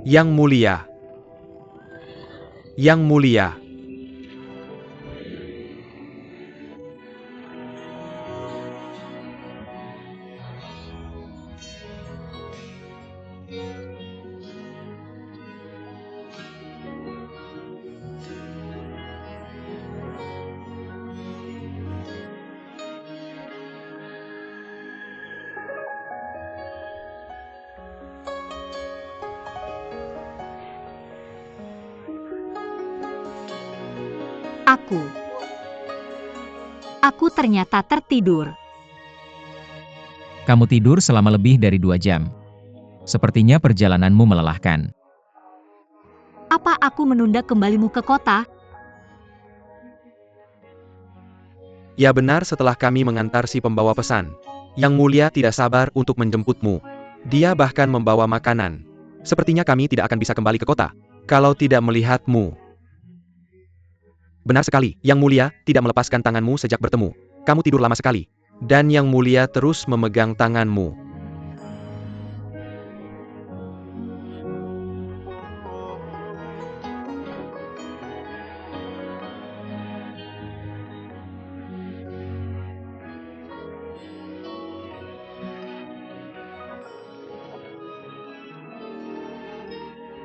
Yang mulia. Yang mulia. Aku ternyata tertidur. Kamu tidur selama lebih dari 2 jam. Sepertinya perjalananmu melelahkan. Apa aku menunda kembalimu ke kota? Ya benar, setelah kami mengantar si pembawa pesan. Yang mulia tidak sabar untuk menjemputmu. Dia bahkan membawa makanan. Sepertinya kami tidak akan bisa kembali ke kota kalau tidak melihatmu. Benar sekali, Yang Mulia tidak melepaskan tanganmu sejak bertemu. Kamu tidur lama sekali. Dan Yang Mulia terus memegang tanganmu.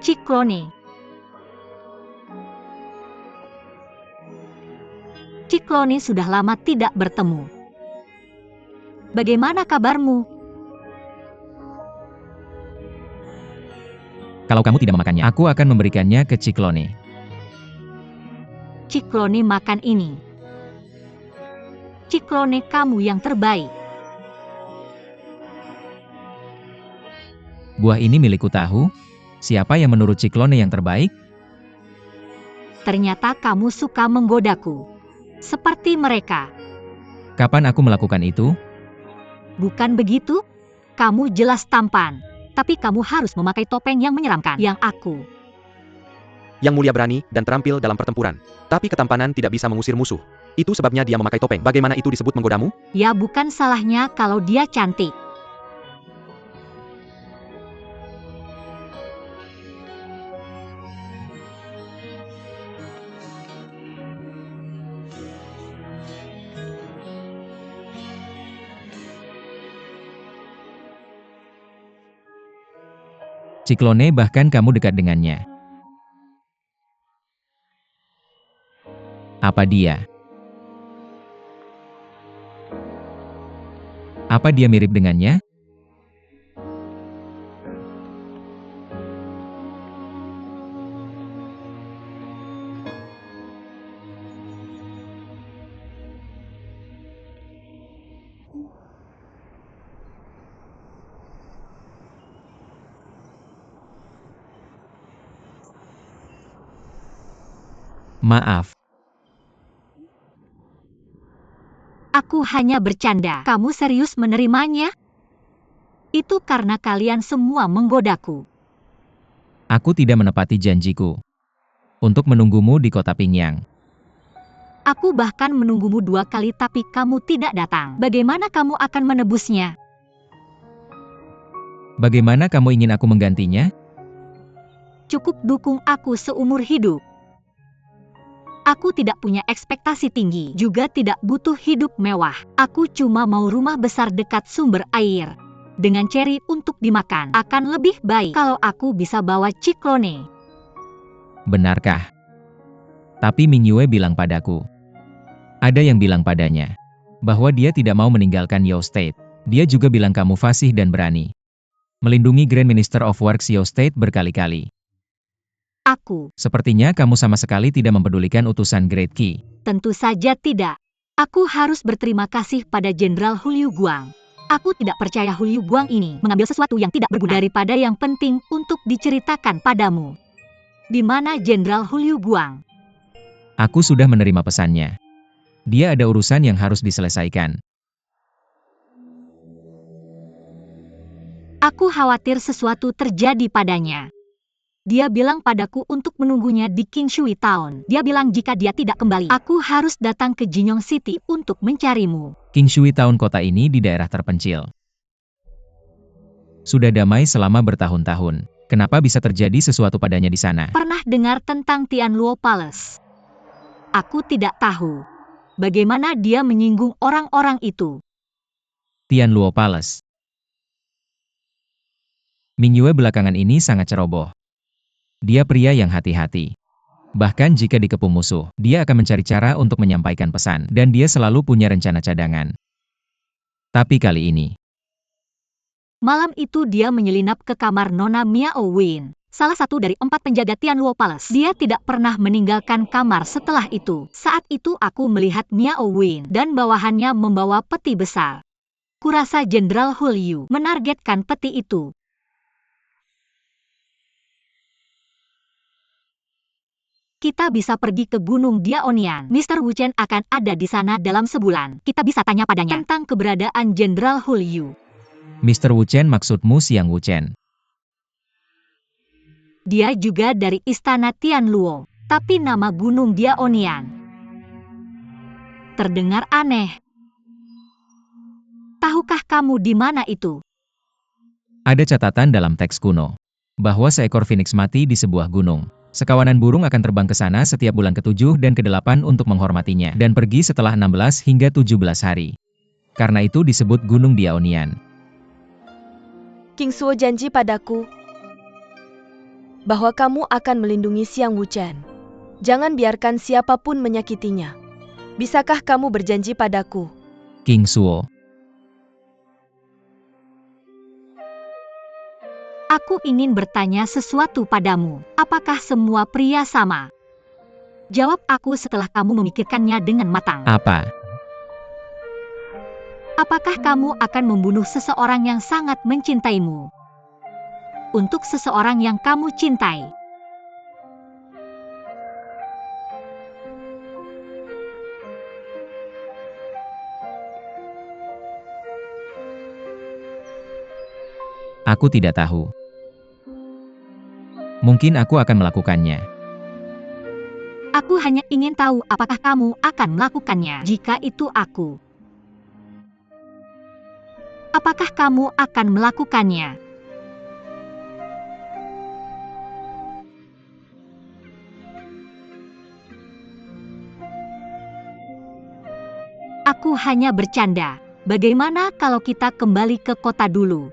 Ciklone. Ciklone sudah lama tidak bertemu. Bagaimana kabarmu? Kalau kamu tidak memakannya, aku akan memberikannya ke Ciklone. Ciklone makan ini. Ciklone kamu yang terbaik. Buah ini milikku tahu. Siapa yang menurut Ciklone yang terbaik? Ternyata kamu suka menggodaku. Seperti mereka. Kapan aku melakukan itu? Bukan begitu? Kamu jelas tampan. Tapi kamu harus memakai topeng yang menyeramkan. Yang aku. Yang Mulia berani dan terampil dalam pertempuran. Tapi ketampanan tidak bisa mengusir musuh. Itu sebabnya dia memakai topeng. Bagaimana itu disebut menggodamu? Ya bukan salahnya kalau dia cantik. Ciklone bahkan kamu dekat dengannya. Apa dia? Apa dia mirip dengannya? Maaf. Aku hanya bercanda. Kamu serius menerimanya? Itu karena kalian semua menggodaku. Aku tidak menepati janjiku untuk menunggumu di kota Pingyang. Aku bahkan menunggumu 2 kali tapi kamu tidak datang. Bagaimana kamu akan menebusnya? Bagaimana kamu ingin aku menggantinya? Cukup dukung aku seumur hidup. Aku tidak punya ekspektasi tinggi, juga tidak butuh hidup mewah. Aku cuma mau rumah besar dekat sumber air. Dengan ceri untuk dimakan, akan lebih baik kalau aku bisa bawa Ciklone. Benarkah? Tapi Mingyue bilang padaku. Ada yang bilang padanya bahwa dia tidak mau meninggalkan Yao State. Dia juga bilang kamu fasih dan berani melindungi Grand Minister of Works Yao State berkali-kali. Sepertinya kamu sama sekali tidak mempedulikan utusan Great Qi. Tentu saja tidak. Aku harus berterima kasih pada Jenderal Hulyu Guang. Aku tidak percaya Hulyu Guang ini mengambil sesuatu yang tidak berguna daripada yang penting untuk diceritakan padamu. Di mana Jenderal Hulyu Guang? Aku sudah menerima pesannya. Dia ada urusan yang harus diselesaikan. Aku khawatir sesuatu terjadi padanya. Dia bilang padaku untuk menunggunya di Qingshui Town. Dia bilang jika dia tidak kembali, aku harus datang ke Jinyong City untuk mencarimu. Qingshui Town kota ini di daerah terpencil. Sudah damai selama bertahun-tahun. Kenapa bisa terjadi sesuatu padanya di sana? Pernah dengar tentang Tianluo Palace? Aku tidak tahu bagaimana dia menyinggung orang-orang itu. Tianluo Palace. Mingyue belakangan ini sangat ceroboh. Dia pria yang hati-hati. Bahkan jika dikepung musuh, dia akan mencari cara untuk menyampaikan pesan, dan dia selalu punya rencana cadangan. Tapi kali ini, Malam itu dia menyelinap ke kamar Nona Miao Win, salah satu dari 4 penjaga Tianluo Palace. Dia tidak pernah meninggalkan kamar setelah itu. Saat itu aku melihat Miao Win dan bawahannya membawa peti besar. Kurasa Jenderal Hu Liu menargetkan peti itu. Kita bisa pergi ke Gunung Diaonian. Mr. Wu Chen akan ada di sana dalam sebulan. Kita bisa tanya padanya tentang keberadaan Jenderal Hu Liu. Mr. Wu Chen maksudmu Siang Wu Chen. Dia juga dari Istana Tianluo, tapi nama Gunung Diaonian terdengar aneh. Tahukah kamu di mana itu? Ada catatan dalam teks kuno, bahwa seekor phoenix mati di sebuah gunung. Sekawanan burung akan terbang ke sana setiap bulan ke-7 dan ke-8 untuk menghormatinya, dan pergi setelah 16 hingga 17 hari. Karena itu disebut Gunung Diaonian. King Suo janji padaku bahwa kamu akan melindungi Siang Wu Chen. Jangan biarkan siapapun menyakitinya. Bisakah kamu berjanji padaku? King Suo. Aku ingin bertanya sesuatu padamu. Apakah semua pria sama? Jawab aku setelah kamu memikirkannya dengan matang. Apa? Apakah kamu akan membunuh seseorang yang sangat mencintaimu? Untuk seseorang yang kamu cintai. Aku tidak tahu. Mungkin aku akan melakukannya. Aku hanya ingin tahu apakah kamu akan melakukannya jika itu aku. Apakah kamu akan melakukannya? Aku hanya bercanda. Bagaimana kalau kita kembali ke kota dulu?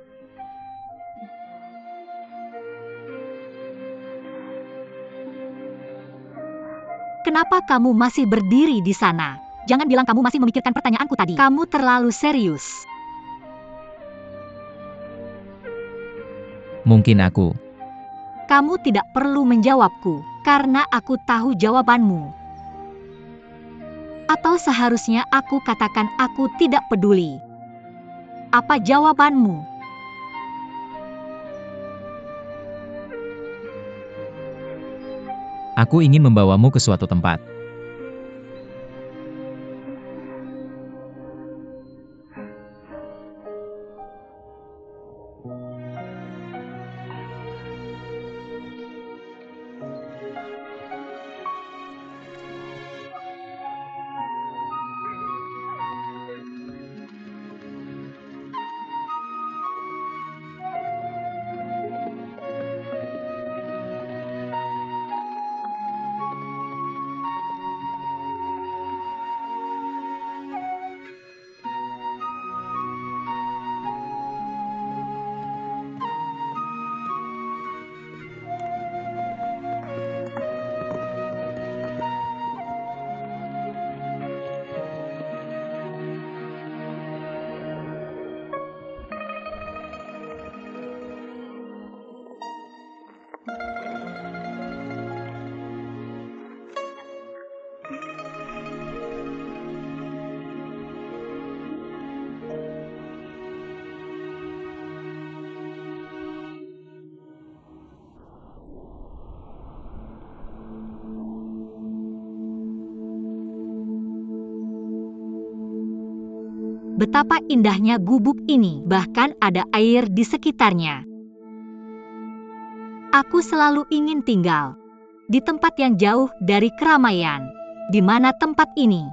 Kenapa kamu masih berdiri di sana? Jangan bilang kamu masih memikirkan pertanyaanku tadi. Kamu terlalu serius. Mungkin aku. Kamu tidak perlu menjawabku, karena aku tahu jawabanmu. Atau seharusnya aku katakan aku tidak peduli. Apa jawabanmu? Aku ingin membawamu ke suatu tempat. Betapa indahnya gubuk ini, bahkan ada air di sekitarnya. Aku selalu ingin tinggal di tempat yang jauh dari keramaian. Di mana tempat ini?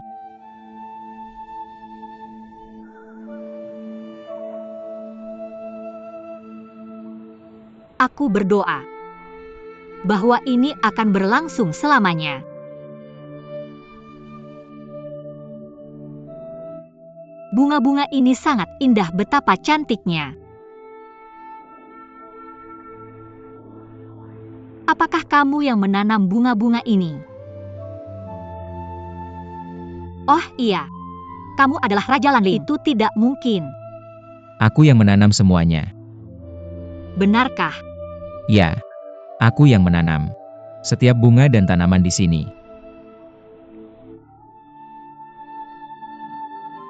aku berdoa bahwa ini akan berlangsung selamanya. Bunga-bunga ini sangat indah, betapa cantiknya. Apakah kamu yang menanam bunga-bunga ini? Oh iya, kamu adalah Raja Lanli. Itu tidak mungkin. Aku yang menanam semuanya. Benarkah? Ya, aku yang menanam setiap bunga dan tanaman di sini.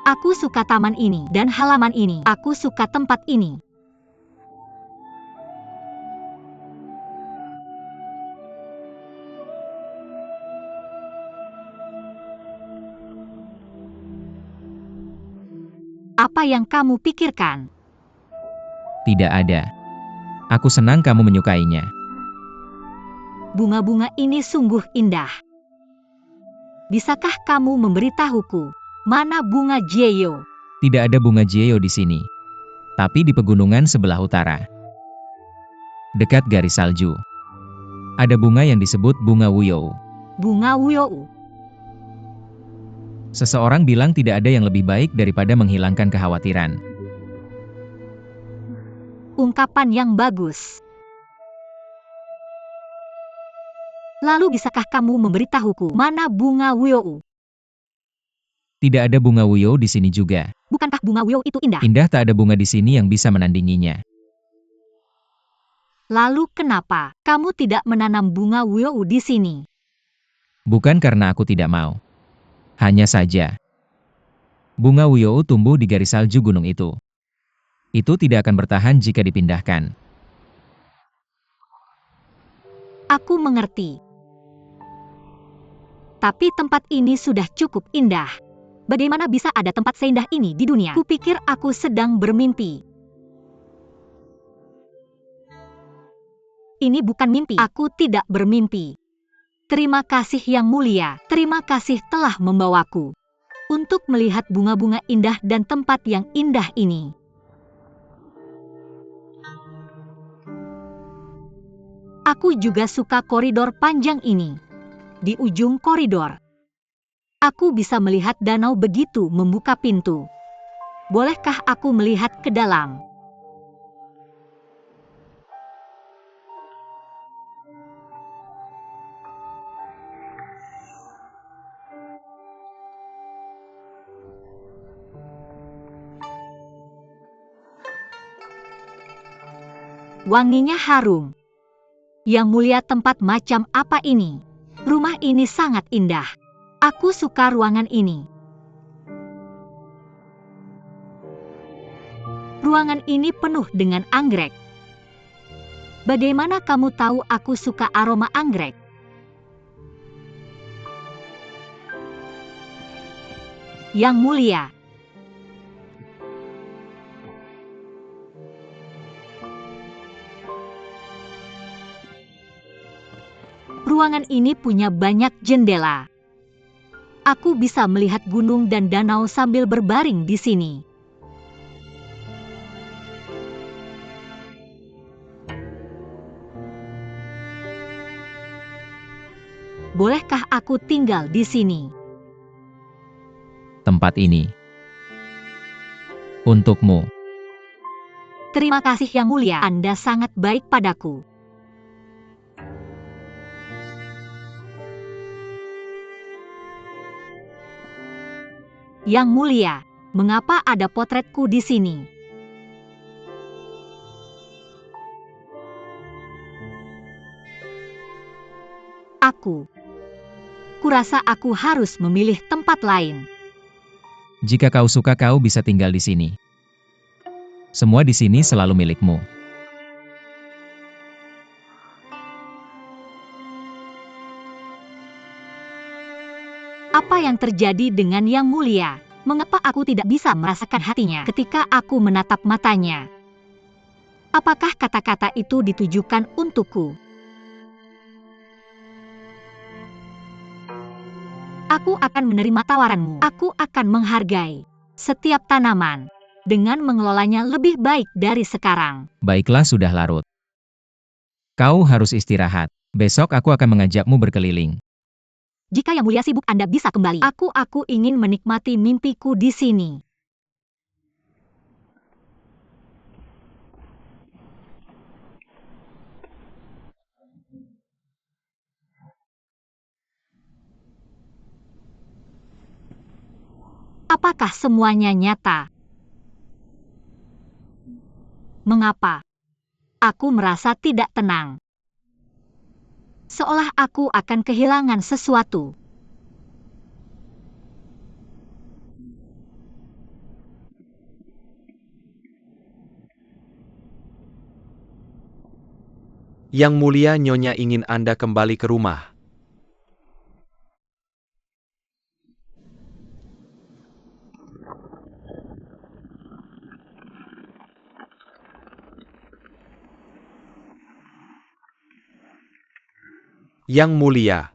Aku suka taman ini dan halaman ini. Aku suka tempat ini. Apa yang kamu pikirkan? Tidak ada. Aku senang kamu menyukainya. Bunga-bunga ini sungguh indah. Bisakah kamu memberitahuku mana bunga Jeyo? Tidak ada bunga Jeyo di sini, tapi di pegunungan sebelah utara, dekat garis salju, ada bunga yang disebut bunga Wuyou. Bunga Wuyou. Seseorang bilang tidak ada yang lebih baik daripada menghilangkan kekhawatiran. Ungkapan yang bagus. Lalu bisakah kamu memberitahuku mana bunga Wuyou? Tidak ada bunga Wuyou di sini juga. Bukankah bunga Wuyou itu indah? Indah, tak ada bunga di sini yang bisa menandinginya. Lalu kenapa kamu tidak menanam bunga Wuyou di sini? Bukan karena aku tidak mau. Hanya saja, bunga Wuyou tumbuh di garis salju gunung itu. Itu tidak akan bertahan jika dipindahkan. Aku mengerti. Tapi tempat ini sudah cukup indah. Bagaimana bisa ada tempat seindah ini di dunia? Kupikir aku sedang bermimpi. Ini bukan mimpi. Aku tidak bermimpi. Terima kasih Yang Mulia. Terima kasih telah membawaku untuk melihat bunga-bunga indah dan tempat yang indah ini. Aku juga suka koridor panjang ini. Di ujung koridor, aku bisa melihat danau begitu membuka pintu. Bolehkah aku melihat ke dalam? Wanginya harum. Yang Mulia, tempat macam apa ini? Rumah ini sangat indah. Aku suka ruangan ini. Ruangan ini penuh dengan anggrek. Bagaimana kamu tahu aku suka aroma anggrek? Yang Mulia. Ruangan ini punya banyak jendela. Aku bisa melihat gunung dan danau sambil berbaring di sini. Bolehkah aku tinggal di sini? Tempat ini untukmu. Terima kasih Yang Mulia, Anda sangat baik padaku. Yang Mulia, mengapa ada potretku di sini? Kurasa aku harus memilih tempat lain. Jika kau suka, kau bisa tinggal di sini. Semua di sini selalu milikmu. Apa yang terjadi dengan Yang Mulia? Mengapa aku tidak bisa merasakan hatinya ketika aku menatap matanya? Apakah kata-kata itu ditujukan untukku? Aku akan menerima tawaranmu. Aku akan menghargai setiap tanaman dengan mengelolanya lebih baik dari sekarang. Baiklah, sudah larut. Kau harus istirahat. Besok aku akan mengajakmu berkeliling. Jika Yang Mulia sibuk, Anda bisa kembali. Aku ingin menikmati mimpiku di sini. Apakah semuanya nyata? Mengapa? Aku merasa tidak tenang. Seolah aku akan kehilangan sesuatu. Yang Mulia, Nyonya ingin Anda kembali ke rumah. Yang Mulia.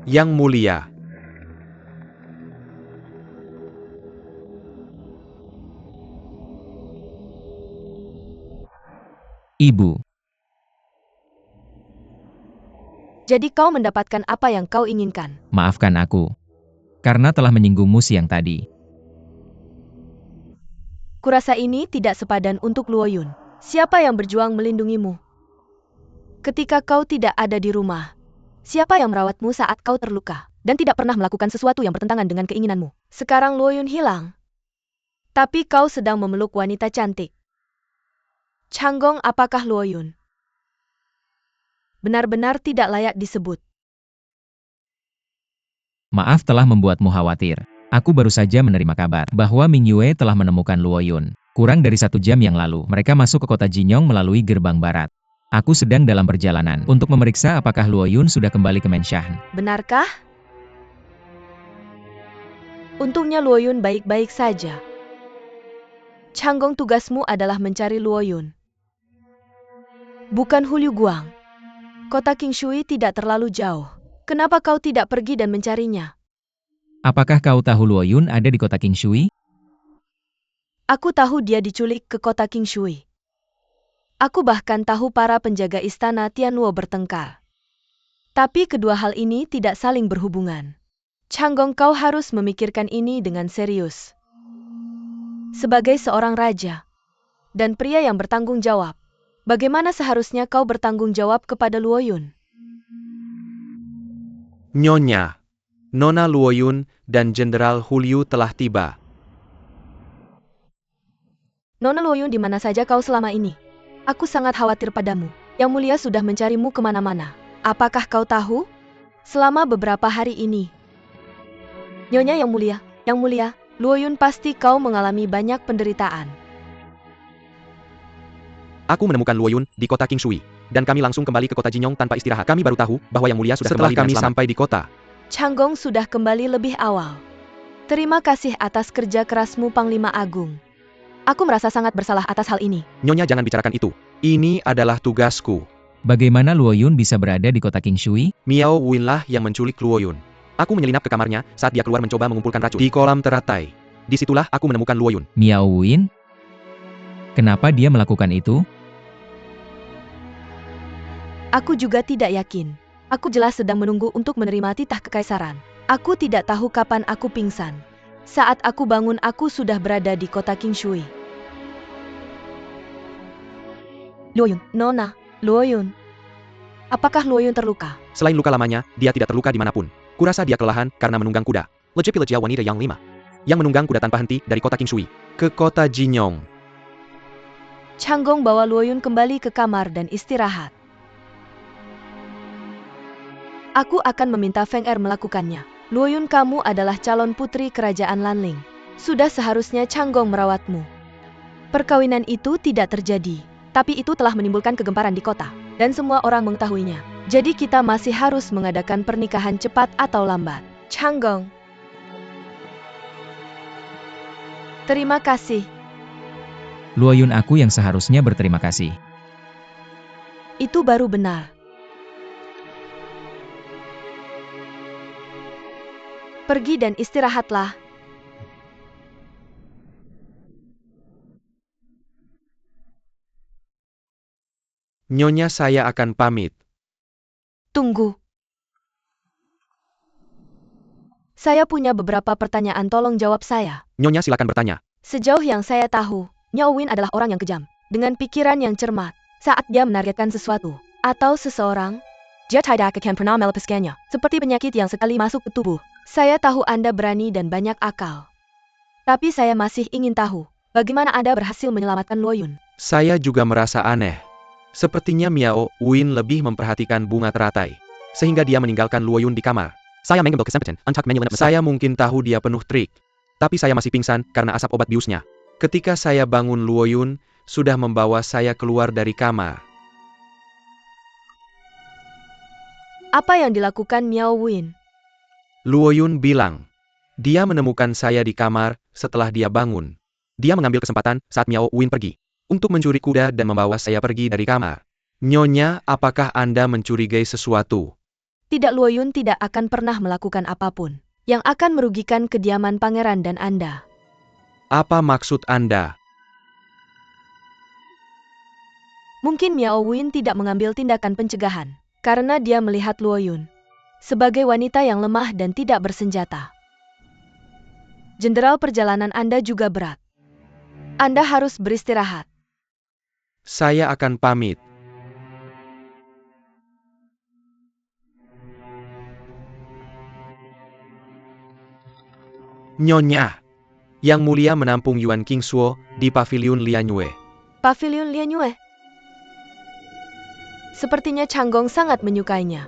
Yang Mulia. Ibu, Jadi kau mendapatkan apa yang kau inginkan. maafkan aku. Karena telah menyinggungmu siang tadi. Kurasa ini tidak sepadan untuk Luoyun. Siapa yang berjuang melindungimu? Ketika kau tidak ada di rumah, siapa yang merawatmu saat kau terluka dan tidak pernah melakukan sesuatu yang bertentangan dengan keinginanmu? Sekarang Luoyun hilang. Tapi kau sedang memeluk wanita cantik. Changgong, apakah Luoyun benar-benar tidak layak disebut? Maaf telah membuatmu khawatir. Aku baru saja menerima kabar bahwa Ming Yue telah menemukan Luo Yun. Kurang dari 1 jam yang lalu, mereka masuk ke kota Jinyong melalui gerbang barat. Aku sedang dalam perjalanan untuk memeriksa apakah Luo Yun sudah kembali ke Menshan. Benarkah? Untungnya Luoyun baik-baik saja. Changgong, tugasmu adalah mencari Luoyun, bukan Hulyu Guang. Kota Qingshui tidak terlalu jauh. Kenapa kau tidak pergi dan mencarinya? Apakah kau tahu Luo Yun ada di kota Qingshui? Aku tahu dia diculik ke kota Qingshui. Aku bahkan tahu para penjaga istana Tianluo bertengkar. Tapi kedua hal ini tidak saling berhubungan. Changgong, kau harus memikirkan ini dengan serius. Sebagai seorang raja dan pria yang bertanggung jawab, bagaimana seharusnya kau bertanggung jawab kepada Luoyun? Nyonya, Nona Luoyun dan Jenderal Hulyu telah tiba. Nona Luoyun, di mana saja kau selama ini? Aku sangat khawatir padamu. Yang Mulia sudah mencarimu kemana-mana. Apakah kau tahu? Selama beberapa hari ini. Nyonya Yang Mulia, Luoyun, pasti kau mengalami banyak penderitaan. Aku menemukan Luoyun di kota Qingshui, dan kami langsung kembali ke kota Jinyong tanpa istirahat. Kami baru tahu bahwa Yang Mulia sudah Setelah kembali dengan kami selamat. Sampai di kota. Changgong sudah kembali lebih awal. Terima kasih atas kerja kerasmu, Panglima Agung. Aku merasa sangat bersalah atas hal ini. Nyonya, jangan bicarakan itu. Ini adalah tugasku. Bagaimana Luo Yun bisa berada di kota Qingshui? Miao Winlah yang menculik Luoyun. Aku menyelinap ke kamarnya saat dia keluar mencoba mengumpulkan racun di kolam teratai. Disitulah aku menemukan Luoyun. Miao Win? Kenapa dia melakukan itu? Aku juga tidak yakin. Aku jelas sedang menunggu untuk menerima titah kekaisaran. Aku tidak tahu kapan aku pingsan. Saat aku bangun, aku sudah berada di kota Qingshui. Luoyun, Nona, Luoyun. Apakah Luoyun terluka? Selain luka lamanya, dia tidak terluka dimanapun. Kurasa dia kelelahan karena menunggang kuda. Lejepileja wanita yang 5. Yang menunggang kuda tanpa henti dari kota Qingshui ke kota Jinyong. Changgong bawa Luoyun kembali ke kamar dan istirahat. Aku akan meminta Feng Er melakukannya. Luoyun, kamu adalah calon putri kerajaan Lanling. Sudah seharusnya Changgong merawatmu. Perkawinan itu tidak terjadi, tapi itu telah menimbulkan kegemparan di kota, dan semua orang mengetahuinya. Jadi kita masih harus mengadakan pernikahan cepat atau lambat. Changgong. Terima kasih. Luo Yun, aku yang seharusnya berterima kasih. Itu baru benar. Pergi dan istirahatlah. Nyonya, saya akan pamit. Tunggu. Saya punya beberapa pertanyaan, tolong jawab saya. Nyonya, silakan bertanya. Sejauh yang saya tahu, Miao Win adalah orang yang kejam, dengan pikiran yang cermat. Saat dia menargetkan sesuatu, atau seseorang, dia tidak akan pernah melepaskannya, seperti penyakit yang sekali masuk ke tubuh. Saya tahu Anda berani dan banyak akal. Tapi saya masih ingin tahu, bagaimana Anda berhasil menyelamatkan Luo Yun? Saya juga merasa aneh. Sepertinya Miao Win lebih memperhatikan bunga teratai, sehingga dia meninggalkan Luo Yun di kamar. Saya mungkin tahu dia penuh trik, tapi saya masih pingsan karena asap obat biusnya. Ketika saya bangun, Luo Yun sudah membawa saya keluar dari kamar. Apa yang dilakukan Miao Win? Luo Yun bilang, dia menemukan saya di kamar setelah dia bangun. Dia mengambil kesempatan saat Miao Win pergi untuk mencuri kuda dan membawa saya pergi dari kamar. Nyonya, apakah Anda mencurigai sesuatu? Tidak, Luo Yun tidak akan pernah melakukan apapun yang akan merugikan kediaman pangeran dan Anda. Apa maksud Anda? Mungkin Miao Win tidak mengambil tindakan pencegahan, karena dia melihat Luo Yun sebagai wanita yang lemah dan tidak bersenjata. Jenderal, perjalanan Anda juga berat. Anda harus beristirahat. Saya akan pamit. Nyonya, Yang Mulia menampung Yuan Qingsuo di Paviliun Lianyue. Paviliun Lianyue. Sepertinya Changgong sangat menyukainya.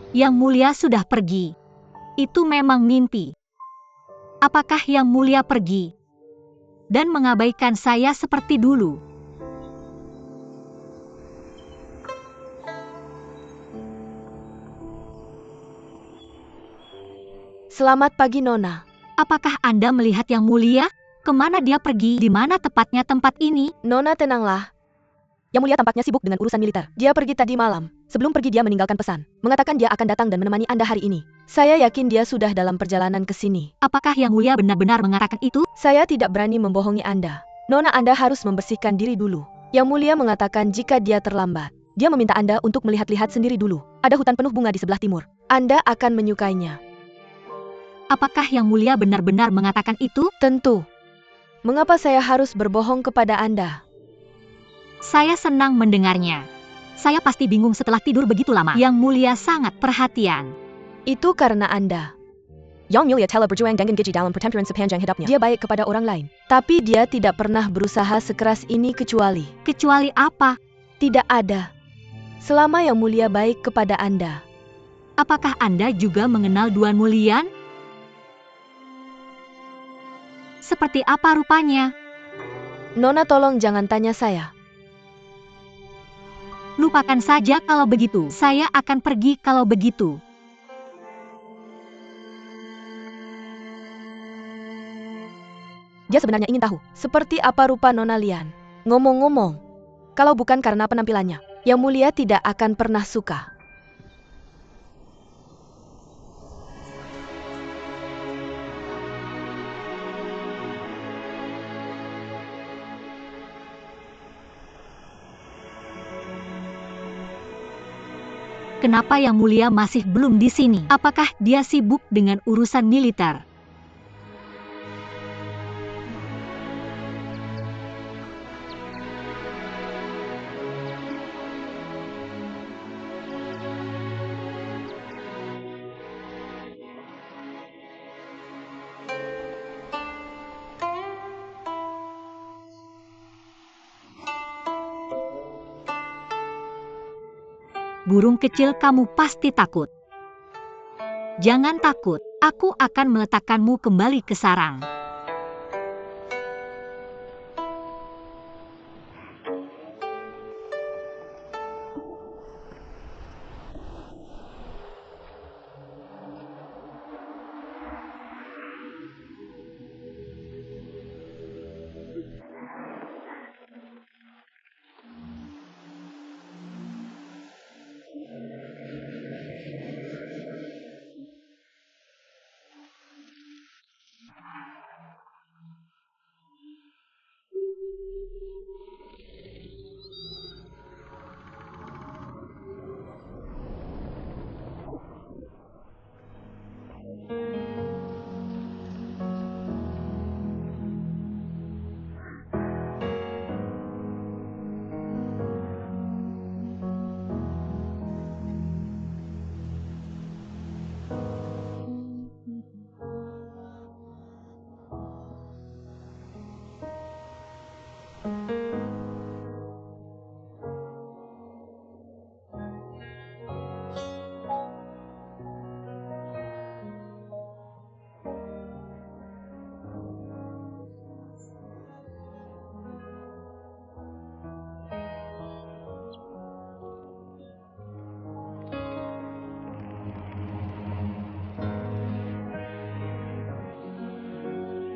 Yang Mulia sudah pergi. Itu memang mimpi. Apakah Yang Mulia pergi dan mengabaikan saya seperti dulu? Selamat pagi, Nona. Apakah Anda melihat Yang Mulia? Kemana dia pergi? Di mana tepatnya tempat ini? Nona, tenanglah. Yang Mulia tampaknya sibuk dengan urusan militer. Dia pergi tadi malam. Sebelum pergi dia meninggalkan pesan, mengatakan dia akan datang dan menemani Anda hari ini. Saya yakin dia sudah dalam perjalanan ke sini. Apakah Yang Mulia benar-benar mengatakan itu? Saya tidak berani membohongi Anda. Nona, Anda harus membersihkan diri dulu. Yang Mulia mengatakan jika dia terlambat, dia meminta Anda untuk melihat-lihat sendiri dulu. Ada hutan penuh bunga di sebelah timur. Anda akan menyukainya. Apakah Yang Mulia benar-benar mengatakan itu? Tentu. Mengapa saya harus berbohong kepada Anda? Saya senang mendengarnya. Saya pasti bingung setelah tidur begitu lama. Yang Mulia sangat perhatian. Itu karena Anda. Yang Mulia telah berjuang dengan gigi dalam pertempuran sepanjang hidupnya. Dia baik kepada orang lain. Tapi dia tidak pernah berusaha sekeras ini kecuali... Kecuali apa? Tidak ada. Selama Yang Mulia baik kepada Anda. Apakah Anda juga mengenal Duan Mulian? Seperti apa rupanya? Nona, tolong jangan tanya saya. Lupakan saja kalau begitu. Saya akan pergi kalau begitu. Dia sebenarnya ingin tahu, seperti apa rupa Nona Lian. Ngomong-ngomong, kalau bukan karena penampilannya, Yang Mulia tidak akan pernah suka. Kenapa Yang Mulia masih belum di sini? Apakah dia sibuk dengan urusan militer? burung kecil, kamu pasti takut. Jangan takut, aku akan meletakkanmu kembali ke sarang.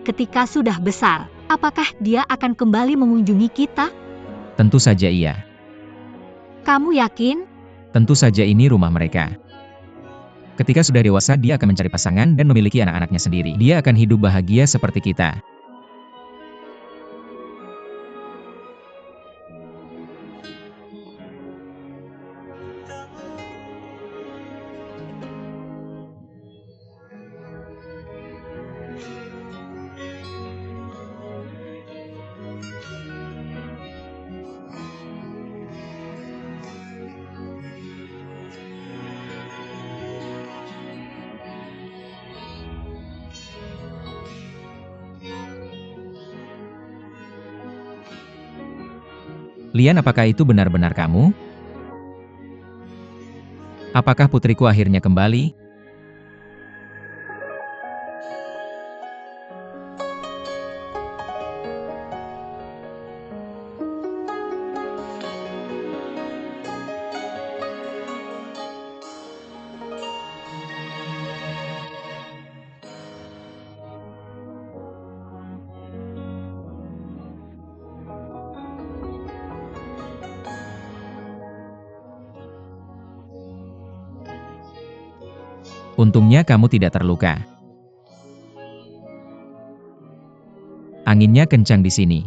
Ketika sudah besar, apakah dia akan kembali mengunjungi kita? Tentu saja iya. Kamu yakin? Tentu saja ini rumah mereka. Ketika sudah dewasa, dia akan mencari pasangan dan memiliki anak-anaknya sendiri. Dia akan hidup bahagia seperti kita. Lian, apakah itu benar-benar kamu? Apakah putriku akhirnya kembali? Untungnya kamu tidak terluka. Anginnya kencang di sini.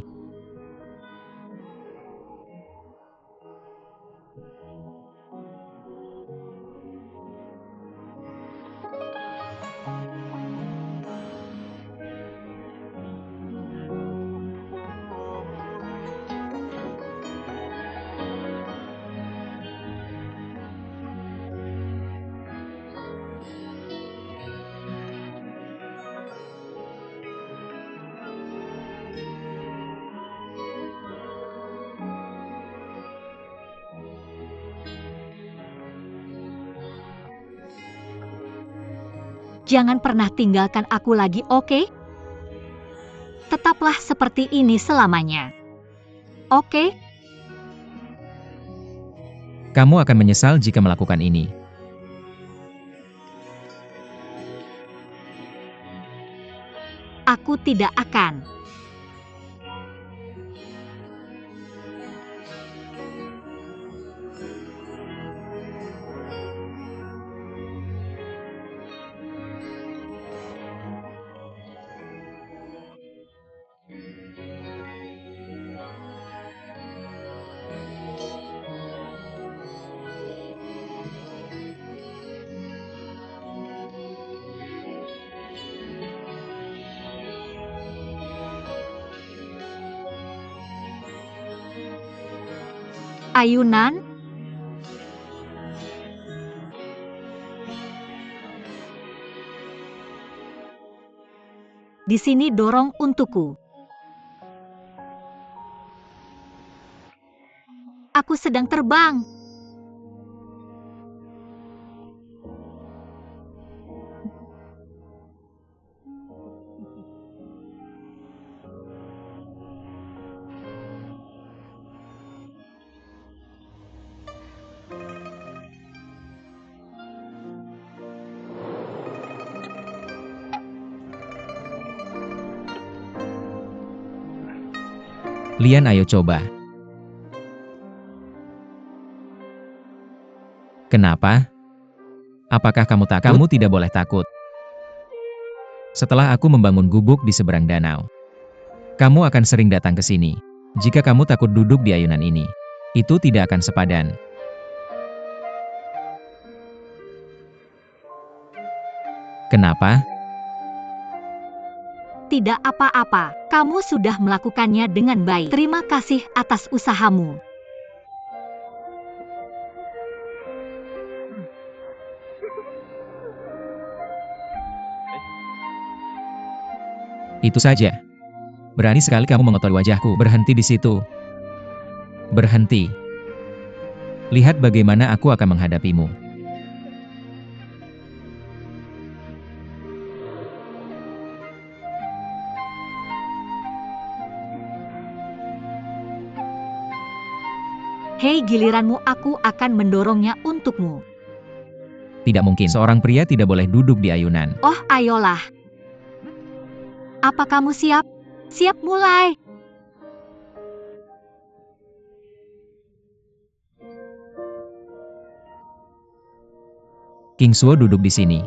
Jangan pernah tinggalkan aku lagi, oke? Tetaplah seperti ini selamanya. Oke? Kamu akan menyesal jika melakukan ini. Aku tidak akan. Ayunan? Di sini dorong untukku. Aku sedang terbang. Lian, ayo coba. Kenapa? Apakah kamu takut? Kamu tidak boleh takut. Setelah aku membangun gubuk di seberang danau, kamu akan sering datang ke sini. Jika kamu takut duduk di ayunan ini, itu tidak akan sepadan. Kenapa? Tidak apa-apa, kamu sudah melakukannya dengan baik. Terima kasih atas usahamu. Itu saja. Berani sekali kamu mengotori wajahku. Berhenti di situ. Berhenti. Lihat bagaimana aku akan menghadapimu. Hei, giliranmu, aku akan mendorongnya untukmu. Tidak mungkin. Seorang pria tidak boleh duduk di ayunan. Oh, ayolah. Apa kamu siap? Siap, mulai. King Suo duduk di sini.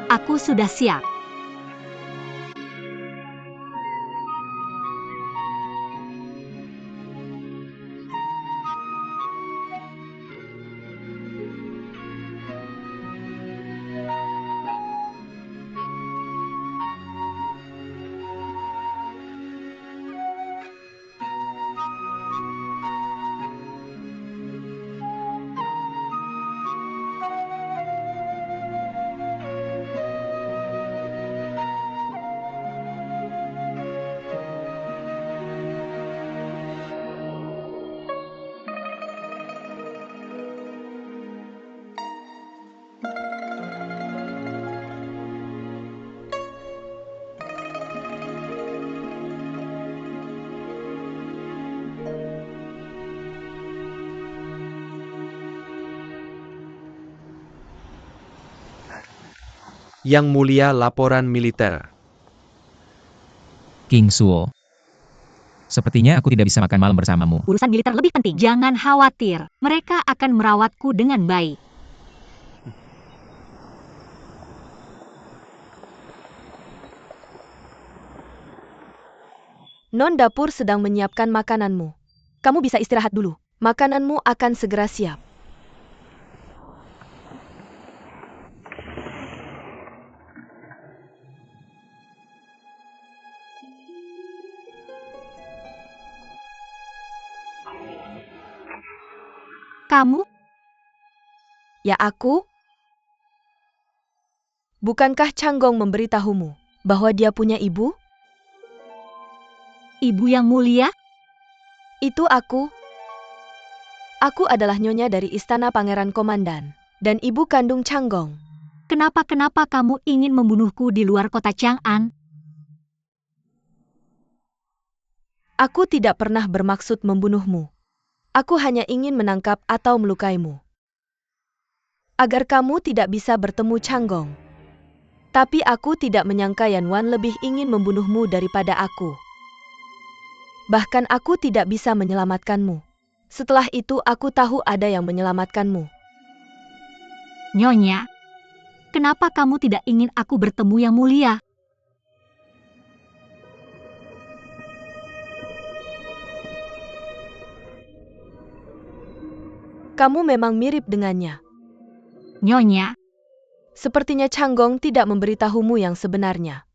Aku sudah siap. Yang Mulia, laporan militer. King Suo. Sepertinya aku tidak bisa makan malam bersamamu. Urusan militer lebih penting. Jangan khawatir, mereka akan merawatku dengan baik. Non dapur sedang menyiapkan makananmu. Kamu bisa istirahat dulu. Makananmu akan segera siap. Kamu? Ya, aku? Bukankah Changgong memberitahumu bahwa dia punya ibu? Ibu yang mulia? Itu aku. Aku adalah nyonya dari istana Pangeran Komandan dan ibu kandung Changgong. Kenapa kamu ingin membunuhku di luar kota Chang'an? Aku tidak pernah bermaksud membunuhmu. Aku hanya ingin menangkap atau melukaimu. Agar kamu tidak bisa bertemu Changgong. Tapi aku tidak menyangka Yan Wan lebih ingin membunuhmu daripada aku. Bahkan aku tidak bisa menyelamatkanmu. Setelah itu aku tahu ada yang menyelamatkanmu. Nyonya, kenapa kamu tidak ingin aku bertemu yang mulia? Kamu memang mirip dengannya. Nyonya, Sepertinya Changgong tidak memberitahumu yang sebenarnya.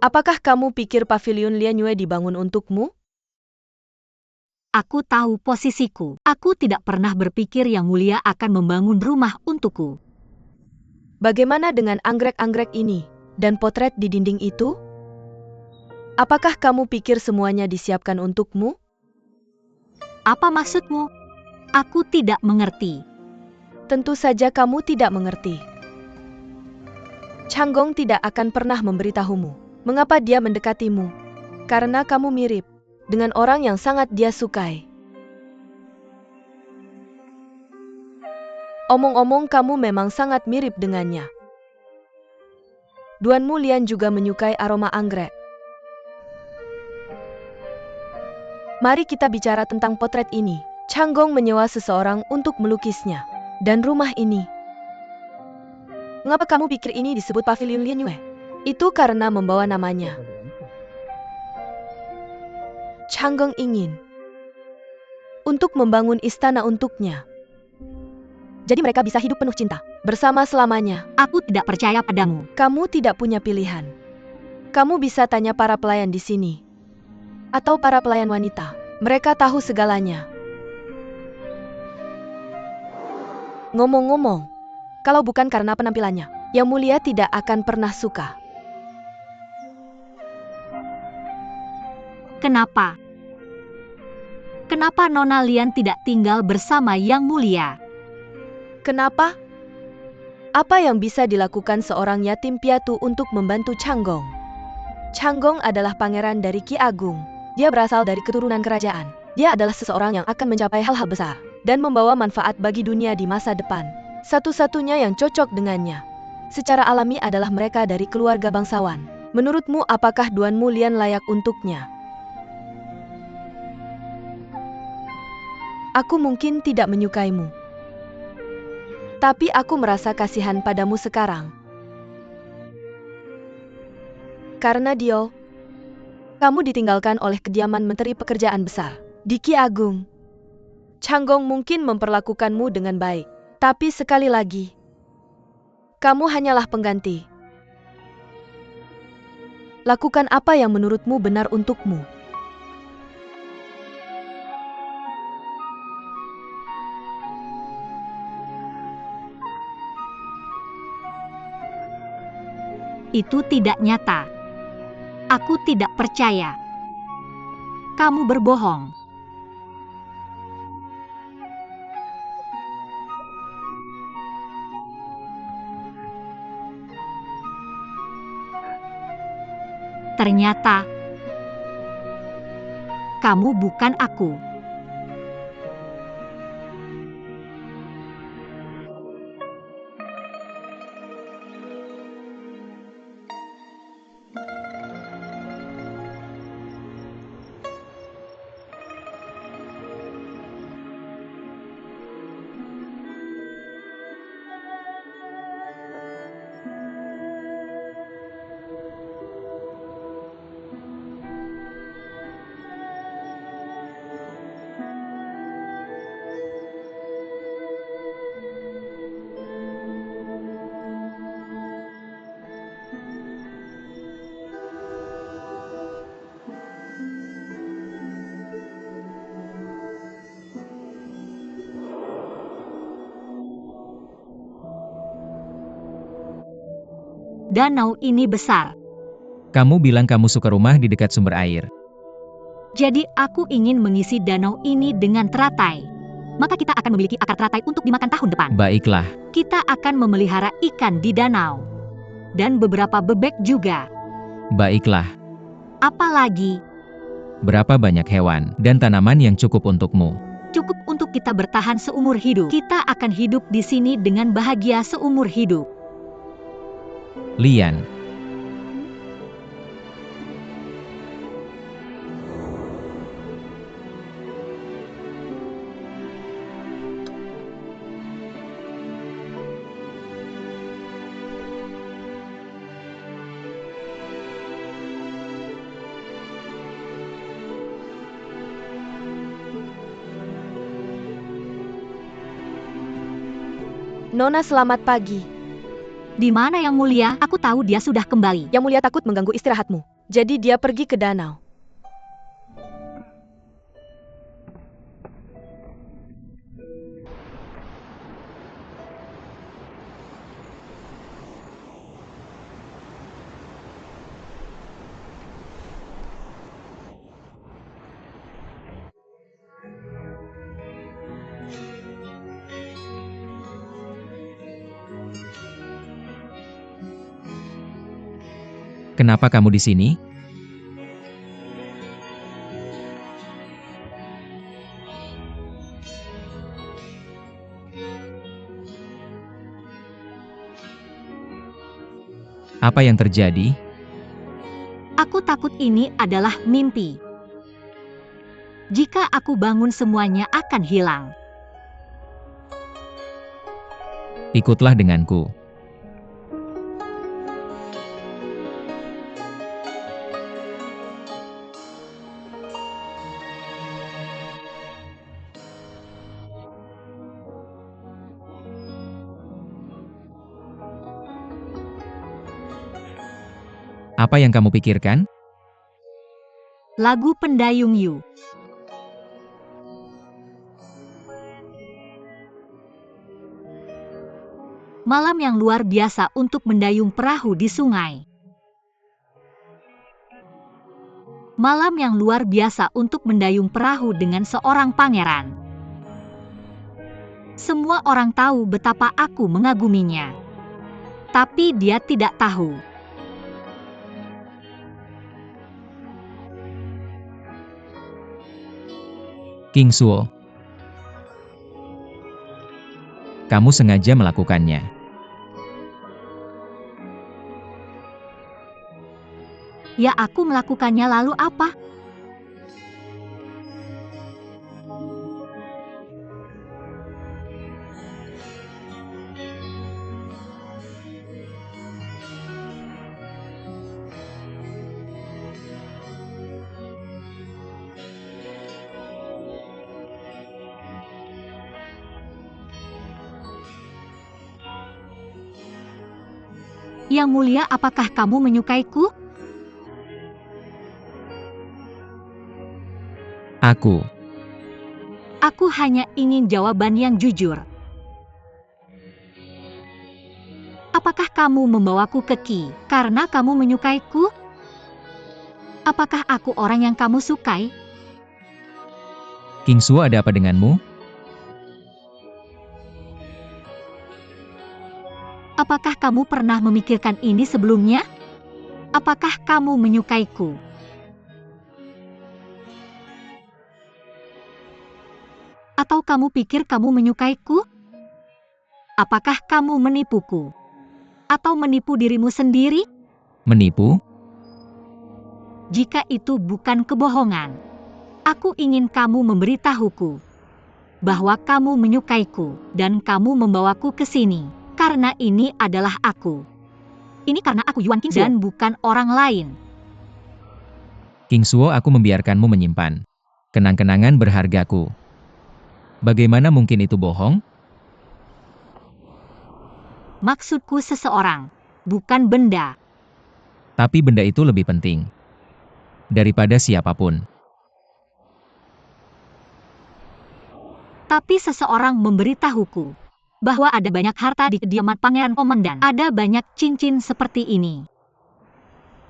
Apakah kamu pikir pavilion Lianyue dibangun untukmu? aku tahu posisiku. Aku tidak pernah berpikir yang mulia akan membangun rumah untukku. Bagaimana dengan anggrek-anggrek ini dan potret di dinding itu? Apakah kamu pikir semuanya disiapkan untukmu? Apa maksudmu? Aku tidak mengerti. Tentu saja kamu tidak mengerti. Changgong tidak akan pernah memberitahumu mengapa dia mendekatimu. Karena kamu mirip dengan orang yang sangat dia sukai. Omong-omong kamu memang sangat mirip dengannya. Duanmu Lian juga menyukai aroma anggrek. Mari kita bicara tentang potret ini. Changgong menyewa seseorang untuk melukisnya. Dan rumah ini. Mengapa kamu pikir ini disebut Pavilion Lian Yue? Itu karena membawa namanya. Changgong ingin untuk membangun istana untuknya. Jadi mereka bisa hidup penuh cinta bersama selamanya. Aku tidak percaya padamu. Kamu tidak punya pilihan. Kamu bisa tanya para pelayan di sini. Atau para pelayan wanita. Mereka tahu segalanya. Ngomong-ngomong, kalau bukan karena penampilannya, Yang Mulia tidak akan pernah suka. Kenapa? Kenapa Nona Lian tidak tinggal bersama Yang Mulia? Kenapa? Apa yang bisa dilakukan seorang yatim piatu untuk membantu Changgong? Changgong adalah pangeran dari Ki Agung. Dia berasal dari keturunan kerajaan. Dia adalah seseorang yang akan mencapai hal-hal besar dan membawa manfaat bagi dunia di masa depan. Satu-satunya yang cocok dengannya secara alami adalah mereka dari keluarga bangsawan. Menurutmu apakah Duanmu Lian layak untuknya? Aku mungkin tidak menyukaimu. Tapi aku merasa kasihan padamu sekarang. Karena Dio, kamu ditinggalkan oleh kediaman Menteri Pekerjaan Besar di Ki Agung. Changgong mungkin memperlakukanmu dengan baik. Tapi sekali lagi, kamu hanyalah pengganti. Lakukan apa yang menurutmu benar untukmu. Itu tidak nyata. Aku tidak percaya. Kamu berbohong. Ternyata, kamu bukan aku. Danau ini besar. Kamu bilang kamu suka rumah di dekat sumber air. Jadi aku ingin mengisi danau ini dengan teratai. Maka kita akan memiliki akar teratai untuk dimakan tahun depan. Baiklah, Kita akan memelihara ikan di danau. Dan beberapa bebek juga. baiklah. Apalagi, Berapa banyak hewan dan tanaman yang cukup untukmu? cukup untuk kita bertahan seumur hidup. Kita akan hidup di sini dengan bahagia seumur hidup. Lian, Nona selamat pagi. Di mana Yang Mulia? Aku tahu dia sudah kembali. Yang Mulia takut mengganggu istirahatmu. Jadi dia pergi ke danau. kenapa kamu di sini? Apa yang terjadi? Aku takut ini adalah mimpi. Jika aku bangun semuanya akan hilang. Ikutlah denganku. Apa yang kamu pikirkan? Lagu Pendayung Yu. Malam yang luar biasa untuk mendayung perahu di sungai. Malam yang luar biasa untuk mendayung perahu dengan seorang pangeran. Semua orang tahu betapa aku mengaguminya. Tapi dia tidak tahu. King Suo. Kamu sengaja melakukannya. Ya, aku melakukannya, lalu apa? Yang mulia, apakah kamu menyukaiku? Aku hanya ingin jawaban yang jujur. Apakah kamu membawaku ke Qi karena kamu menyukaiku? Apakah aku orang yang kamu sukai? King Suo, ada apa denganmu? Apakah kamu pernah memikirkan ini sebelumnya? Apakah kamu menyukaiku? Atau kamu pikir kamu menyukaiku? Apakah kamu menipuku? Atau menipu dirimu sendiri? Menipu? Jika itu bukan kebohongan, aku ingin kamu memberitahuku bahwa kamu menyukaiku dan kamu membawaku ke sini. Karena ini adalah aku. Ini karena aku Yuan King Suo dan bukan orang lain. King Suo, aku membiarkanmu menyimpan kenang-kenangan berhargaku. Bagaimana mungkin itu bohong? Maksudku seseorang, bukan benda. Tapi benda itu lebih penting daripada siapapun. Tapi seseorang memberitahuku bahwa ada banyak harta di kediaman Pangeran Komandan. Ada banyak cincin seperti ini.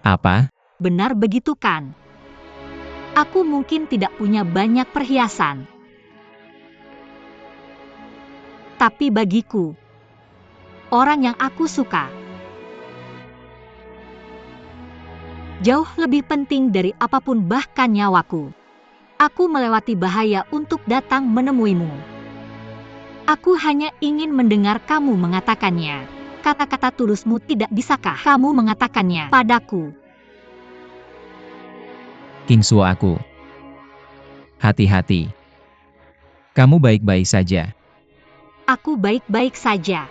Apa? Benar begitu kan? Aku mungkin tidak punya banyak perhiasan. Tapi bagiku, orang yang aku suka, jauh lebih penting dari apapun, bahkan nyawaku. Aku melewati bahaya untuk datang menemuimu. Aku hanya ingin mendengar kamu mengatakannya. Kata-kata tulusmu, tidak bisakah kamu mengatakannya padaku? King Suo, aku. Hati-hati. Kamu baik-baik saja. Aku baik-baik saja.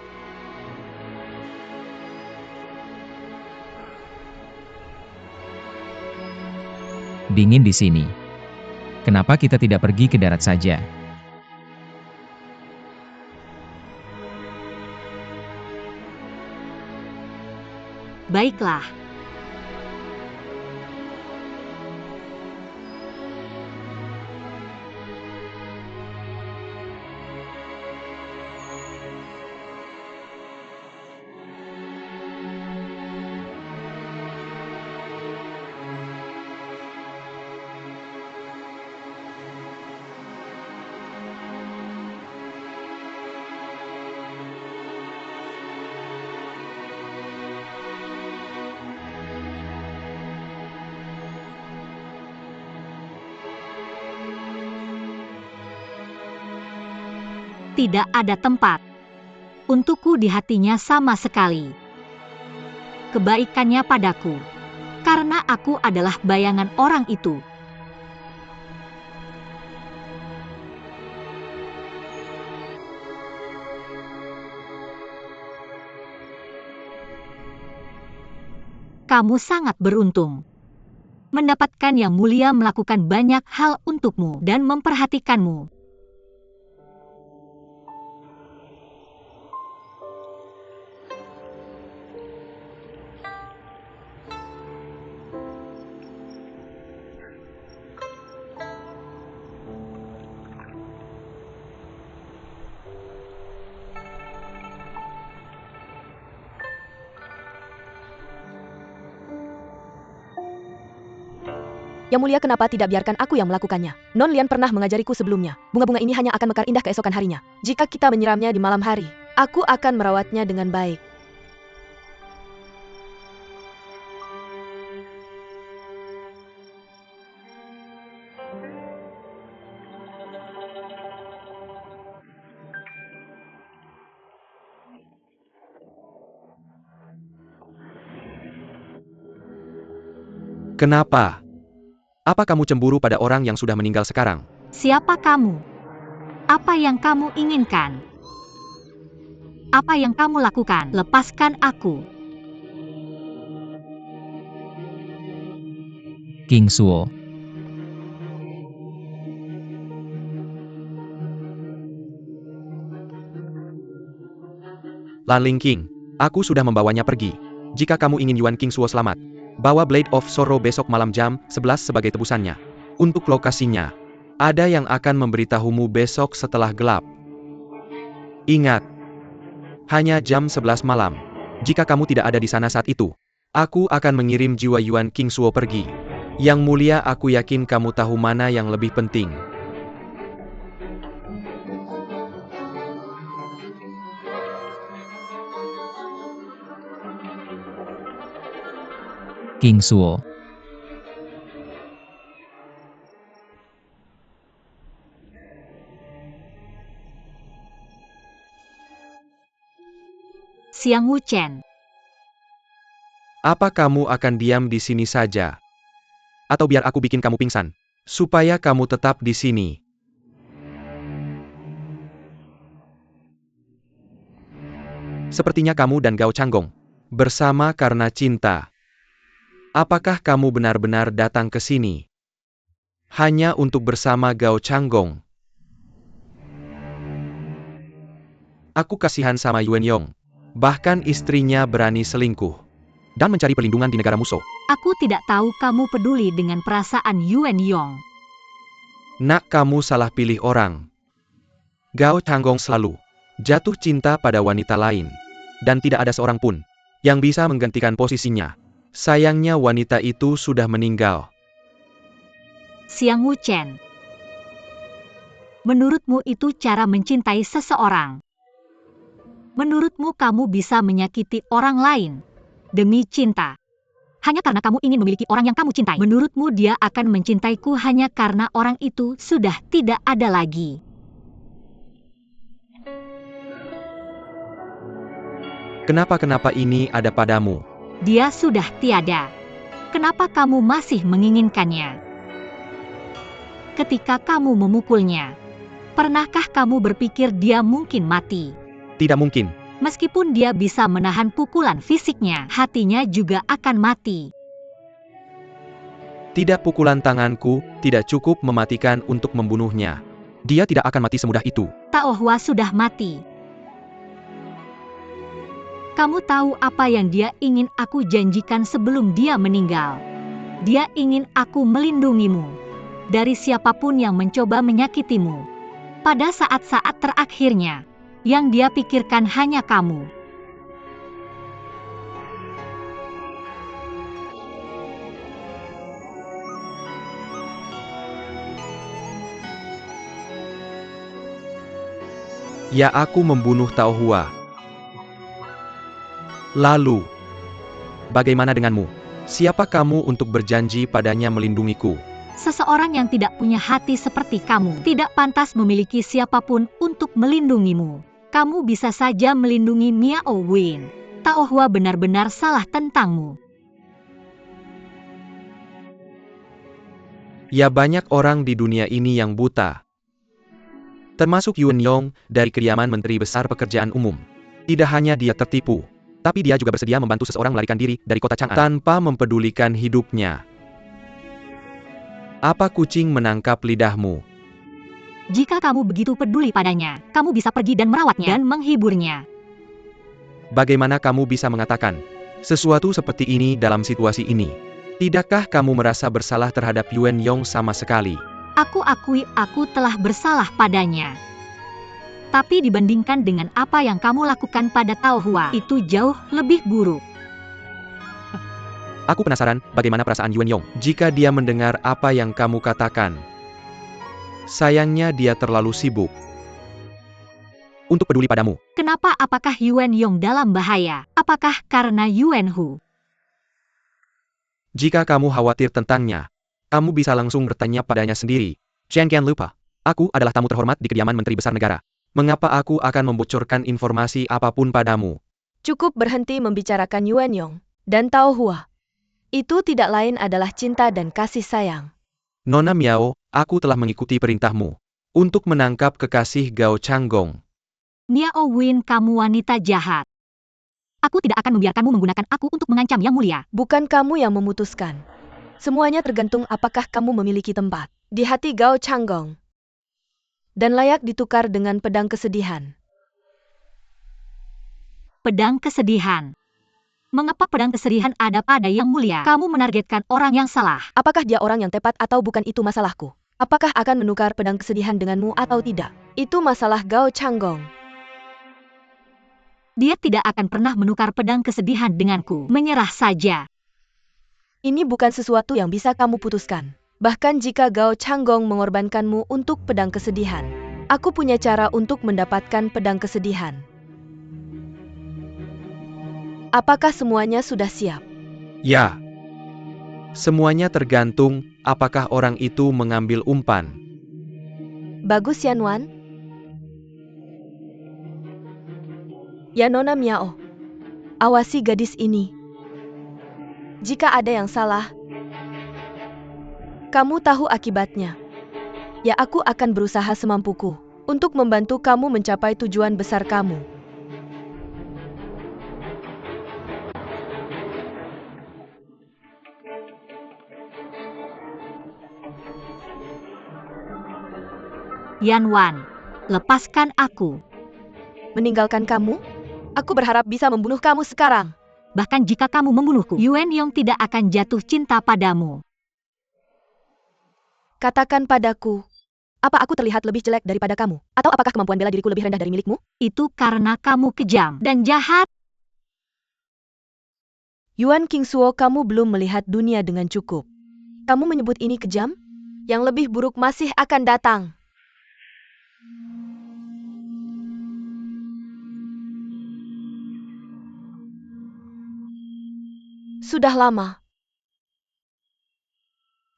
Dingin di sini. Kenapa kita tidak pergi ke darat saja? Baiklah. Tidak ada tempat untukku di hatinya sama sekali. kebaikannya padaku. Karena aku adalah bayangan orang itu. Kamu sangat beruntung. Mendapatkan Yang Mulia melakukan banyak hal untukmu dan memperhatikanmu. Yang Mulia, kenapa tidak biarkan aku yang melakukannya? Non Lian pernah mengajariku sebelumnya. Bunga-bunga ini hanya akan mekar indah keesokan harinya. Jika kita menyiramnya di malam hari, aku akan merawatnya dengan baik. Kenapa? Apa kamu cemburu pada orang yang sudah meninggal sekarang? Siapa kamu? Apa yang kamu inginkan? Apa yang kamu lakukan? Lepaskan aku. King Suo. Lan Ling King, aku sudah membawanya pergi. Jika kamu ingin Yuan King Suo selamat, bawa Blade of Sorrow besok malam jam 11 sebagai tebusannya. Untuk lokasinya, ada yang akan memberitahumu besok setelah gelap. Ingat, hanya jam 11 malam. Jika kamu tidak ada di sana saat itu, aku akan mengirim jiwa Yuan King Suo pergi. Yang Mulia, aku yakin kamu tahu mana yang lebih penting. King Suo. Xiang Wuchen. Apa kamu akan diam di sini saja? Atau biar aku bikin kamu pingsan, supaya kamu tetap di sini? Sepertinya kamu dan Gao Changgong bersama karena cinta. Apakah kamu benar-benar datang ke sini hanya untuk bersama Gao Changgong? Aku kasihan sama Yuan Yong. Bahkan istrinya berani selingkuh dan mencari perlindungan di negara musuh. Aku tidak tahu kamu peduli dengan perasaan Yuan Yong. Nak, kamu salah pilih orang. Gao Changgong selalu jatuh cinta pada wanita lain, dan tidak ada seorang pun yang bisa menggantikan posisinya. Sayangnya wanita itu sudah meninggal. Xiang Wuchen. Menurutmu itu cara mencintai seseorang? Menurutmu kamu bisa menyakiti orang lain demi cinta hanya karena kamu ingin memiliki orang yang kamu cintai? Menurutmu dia akan mencintaiku hanya karena orang itu sudah tidak ada lagi? Kenapa ini ada padamu? Dia sudah tiada. Kenapa kamu masih menginginkannya? Ketika kamu memukulnya, pernahkah kamu berpikir dia mungkin mati? Tidak mungkin. Meskipun dia bisa menahan pukulan fisiknya, hatinya juga akan mati. Tidak, pukulan tanganku tidak cukup mematikan untuk membunuhnya. Dia tidak akan mati semudah itu. Tao Hua sudah mati. Kamu tahu apa yang dia ingin aku janjikan sebelum dia meninggal? Dia ingin aku melindungimu dari siapapun yang mencoba menyakitimu. Pada saat-saat terakhirnya, yang dia pikirkan hanya kamu. Ya, aku membunuh Tao Hua. Lalu, bagaimana denganmu? Siapa kamu untuk berjanji padanya melindungiku? Seseorang yang tidak punya hati seperti kamu tidak pantas memiliki siapapun untuk melindungimu. Kamu bisa saja melindungi Miao Wen, Tao Hua benar-benar salah tentangmu. Ya banyak orang di dunia ini yang buta. Termasuk Yuan Yong, dari kediaman Menteri Besar Pekerjaan Umum. Tidak hanya dia tertipu, tapi dia juga bersedia membantu seseorang melarikan diri dari kota Chang'an tanpa mempedulikan hidupnya. Apa kucing menangkap lidahmu? Jika kamu begitu peduli padanya, kamu bisa pergi dan merawatnya dan menghiburnya. Bagaimana kamu bisa mengatakan sesuatu seperti ini dalam situasi ini? Tidakkah kamu merasa bersalah terhadap Yuan Yong sama sekali? Aku akui aku telah bersalah padanya. Tapi dibandingkan dengan apa yang kamu lakukan pada Tao Hua, itu jauh lebih buruk. Aku penasaran bagaimana perasaan Yuan Yong jika dia mendengar apa yang kamu katakan. Sayangnya dia terlalu sibuk untuk peduli padamu. Kenapa? Apakah Yuan Yong dalam bahaya? Apakah karena Yuan Hu? Jika kamu khawatir tentangnya, kamu bisa langsung bertanya padanya sendiri. Jangan lupa, aku adalah tamu terhormat di kediaman Menteri Besar Negara. Mengapa aku akan membocorkan informasi apapun padamu? Cukup berhenti membicarakan Yuan Yong dan Tao Hua. Itu tidak lain adalah cinta dan kasih sayang. Nona Miao, aku telah mengikuti perintahmu untuk menangkap kekasih Gao Changgong. Miao Win, kamu wanita jahat. Aku tidak akan membiarkanmu menggunakan aku untuk mengancam Yang Mulia. Bukan kamu yang memutuskan. Semuanya tergantung apakah kamu memiliki tempat di hati Gao Changgong dan layak ditukar dengan pedang kesedihan. Pedang kesedihan. Mengapa pedang kesedihan ada pada Yang Mulia? Kamu menargetkan orang yang salah. Apakah dia orang yang tepat atau bukan itu masalahku? Apakah akan menukar pedang kesedihan denganmu atau tidak? Itu masalah Gao Changgong. Dia tidak akan pernah menukar pedang kesedihan denganku. Menyerah saja. Ini bukan sesuatu yang bisa kamu putuskan. Bahkan jika Gao Changgong mengorbankanmu untuk pedang kesedihan, aku punya cara untuk mendapatkan pedang kesedihan. Apakah semuanya sudah siap? Ya. Semuanya tergantung apakah orang itu mengambil umpan. Bagus Yanwan. Ya Nona Miao. Awasi gadis ini. Jika ada yang salah, kamu tahu akibatnya. Ya aku akan berusaha semampuku untuk membantu kamu mencapai tujuan besar kamu. Yanwan, lepaskan aku. Meninggalkan kamu? Aku berharap bisa membunuh kamu sekarang. Bahkan jika kamu membunuhku, Yuan Yong tidak akan jatuh cinta padamu. Katakan padaku, apa aku terlihat lebih jelek daripada kamu? Atau apakah kemampuan bela diriku lebih rendah dari milikmu? Itu karena kamu kejam dan jahat. Yuan Qingsuo, kamu belum melihat dunia dengan cukup. Kamu menyebut ini kejam? Yang lebih buruk masih akan datang. Sudah lama.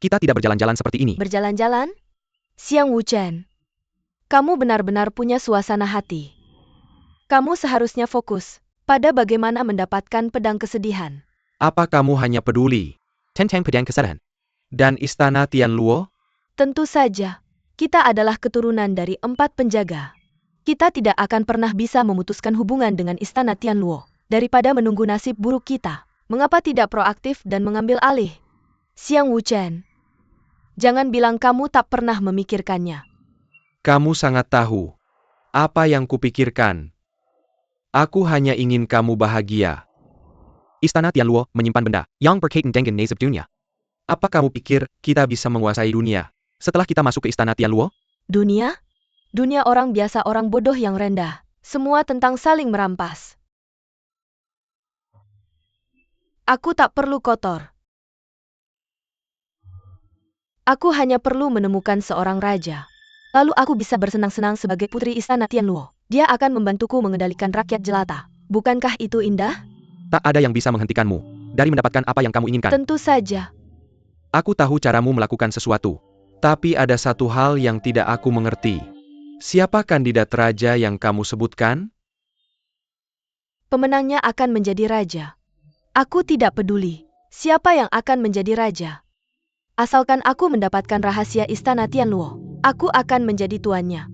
Kita tidak berjalan-jalan seperti ini. Berjalan-jalan? Xiang Wuchen, kamu benar-benar punya suasana hati. Kamu seharusnya fokus pada bagaimana mendapatkan pedang kesedihan. Apa kamu hanya peduli tentang pedang kesedihan dan istana Tianluo? Tentu saja, kita adalah keturunan dari 4 penjaga. Kita tidak akan pernah bisa memutuskan hubungan dengan istana Tianluo daripada menunggu nasib buruk kita. Mengapa tidak proaktif dan mengambil alih? Xiang Wuchen, jangan bilang kamu tak pernah memikirkannya. Kamu sangat tahu apa yang kupikirkan. Aku hanya ingin kamu bahagia. Istana Tianluo menyimpan benda yang berkaitan dengan nasib dunia. Apa kamu pikir kita bisa menguasai dunia setelah kita masuk ke istana Tianluo? Dunia? Dunia orang biasa, orang bodoh yang rendah. Semua tentang saling merampas. Aku tak perlu kotor. Aku hanya perlu menemukan seorang raja. Lalu aku bisa bersenang-senang sebagai putri istana Tianluo. Dia akan membantuku mengendalikan rakyat jelata. Bukankah itu indah? Tak ada yang bisa menghentikanmu dari mendapatkan apa yang kamu inginkan. Tentu saja. Aku tahu caramu melakukan sesuatu. Tapi ada satu hal yang tidak aku mengerti. Siapa kandidat raja yang kamu sebutkan? Pemenangnya akan menjadi raja. Aku tidak peduli siapa yang akan menjadi raja. Asalkan aku mendapatkan rahasia istana Tianluo, aku akan menjadi tuannya.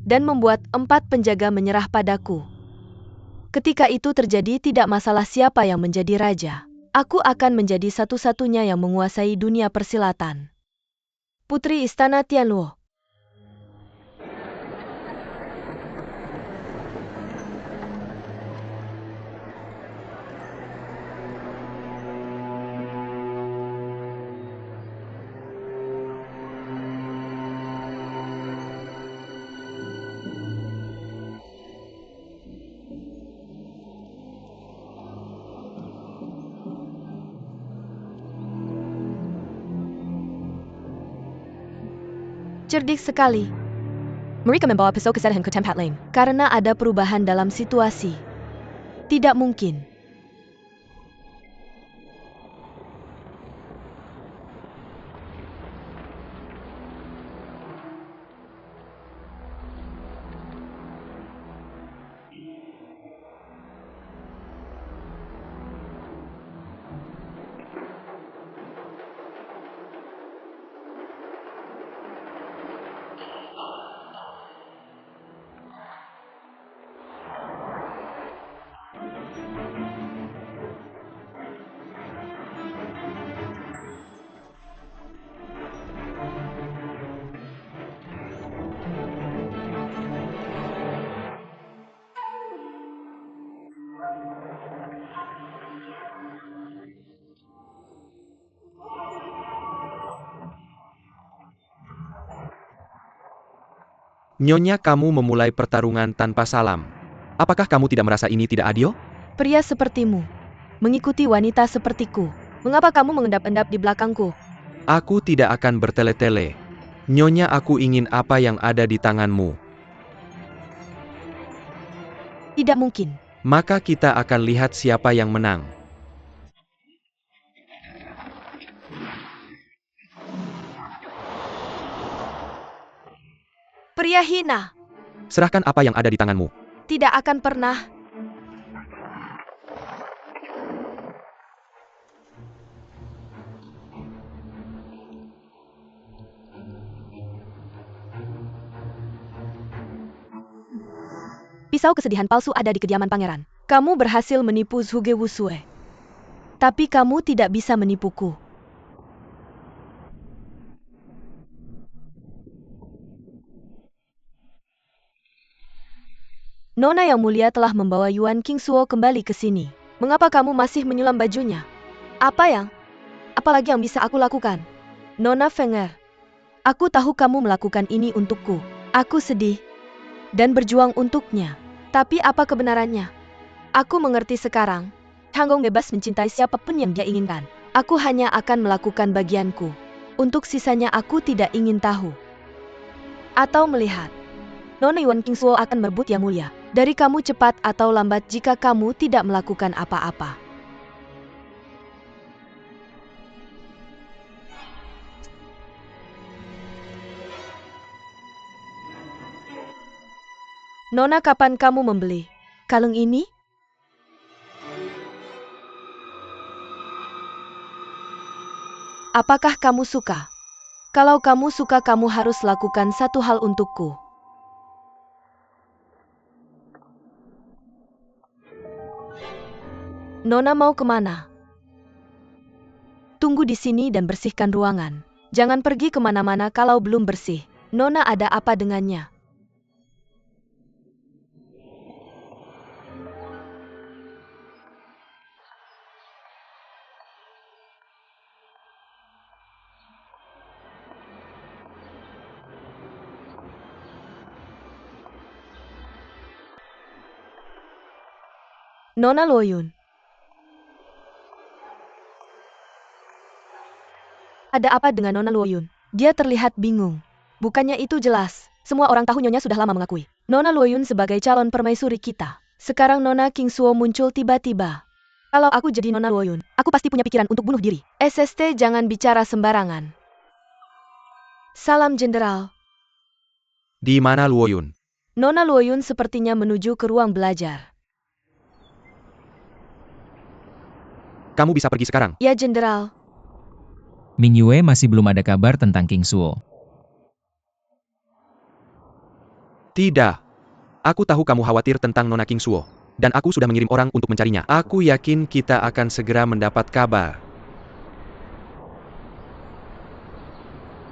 Dan membuat 4 penjaga menyerah padaku. Ketika itu terjadi, tidak masalah siapa yang menjadi raja. Aku akan menjadi satu-satunya yang menguasai dunia persilatan. Putri Istana Tianluo. Cerdik sekali. Mereka membawa pisau kesedihan ke tempat lain karena ada perubahan dalam situasi. Tidak mungkin. Nyonya, kamu memulai pertarungan tanpa salam. Apakah kamu tidak merasa ini tidak adil? Pria sepertimu mengikuti wanita sepertiku. Mengapa kamu mengendap-endap di belakangku? Aku tidak akan bertele-tele. Nyonya, aku ingin apa yang ada di tanganmu. Tidak mungkin. Maka kita akan lihat siapa yang menang. Pria hina. Serahkan apa yang ada di tanganmu. Tidak akan pernah. Pisau kesedihan palsu ada di kediaman pangeran. Kamu berhasil menipu Zhuge Wusue. Tapi kamu tidak bisa menipuku. Nona yang mulia telah membawa Yuan Qingsuo kembali ke sini. Mengapa kamu masih menyulam bajunya? Apalagi yang bisa aku lakukan? Nona Fenger, aku tahu kamu melakukan ini untukku. Aku sedih dan berjuang untuknya. Tapi apa kebenarannya? Aku mengerti sekarang. Changgong bebas mencintai siapapun yang dia inginkan. Aku hanya akan melakukan bagianku. Untuk sisanya aku tidak ingin tahu. Atau melihat. Nona Yuan Qingsuo akan merebut yang mulia dari kamu cepat atau lambat jika kamu tidak melakukan apa-apa. Nona, kapan kamu membeli kalung ini? Apakah kamu suka? Kalau kamu suka, kamu harus lakukan satu hal untukku. Nona mau kemana? Tunggu di sini dan bersihkan ruangan. Jangan pergi kemana-mana kalau belum bersih. Nona, ada apa dengannya? Nona Luoyun. Ada apa dengan Nona Luoyun? Dia terlihat bingung. Bukannya itu jelas. Semua orang tahu Nyonya sudah lama mengakui Nona Luoyun sebagai calon permaisuri kita. Sekarang Nona Qingsuo muncul tiba-tiba. Kalau aku jadi Nona Luoyun, aku pasti punya pikiran untuk bunuh diri. SST, jangan bicara sembarangan. Salam Jenderal. Di mana Luoyun? Nona Luoyun sepertinya menuju ke ruang belajar. Kamu bisa pergi sekarang. Ya, Jenderal. Ming Yue masih belum ada kabar tentang King Suo. Tidak. Aku tahu kamu khawatir tentang Nona King Suo. Dan aku sudah mengirim orang untuk mencarinya. Aku yakin kita akan segera mendapat kabar.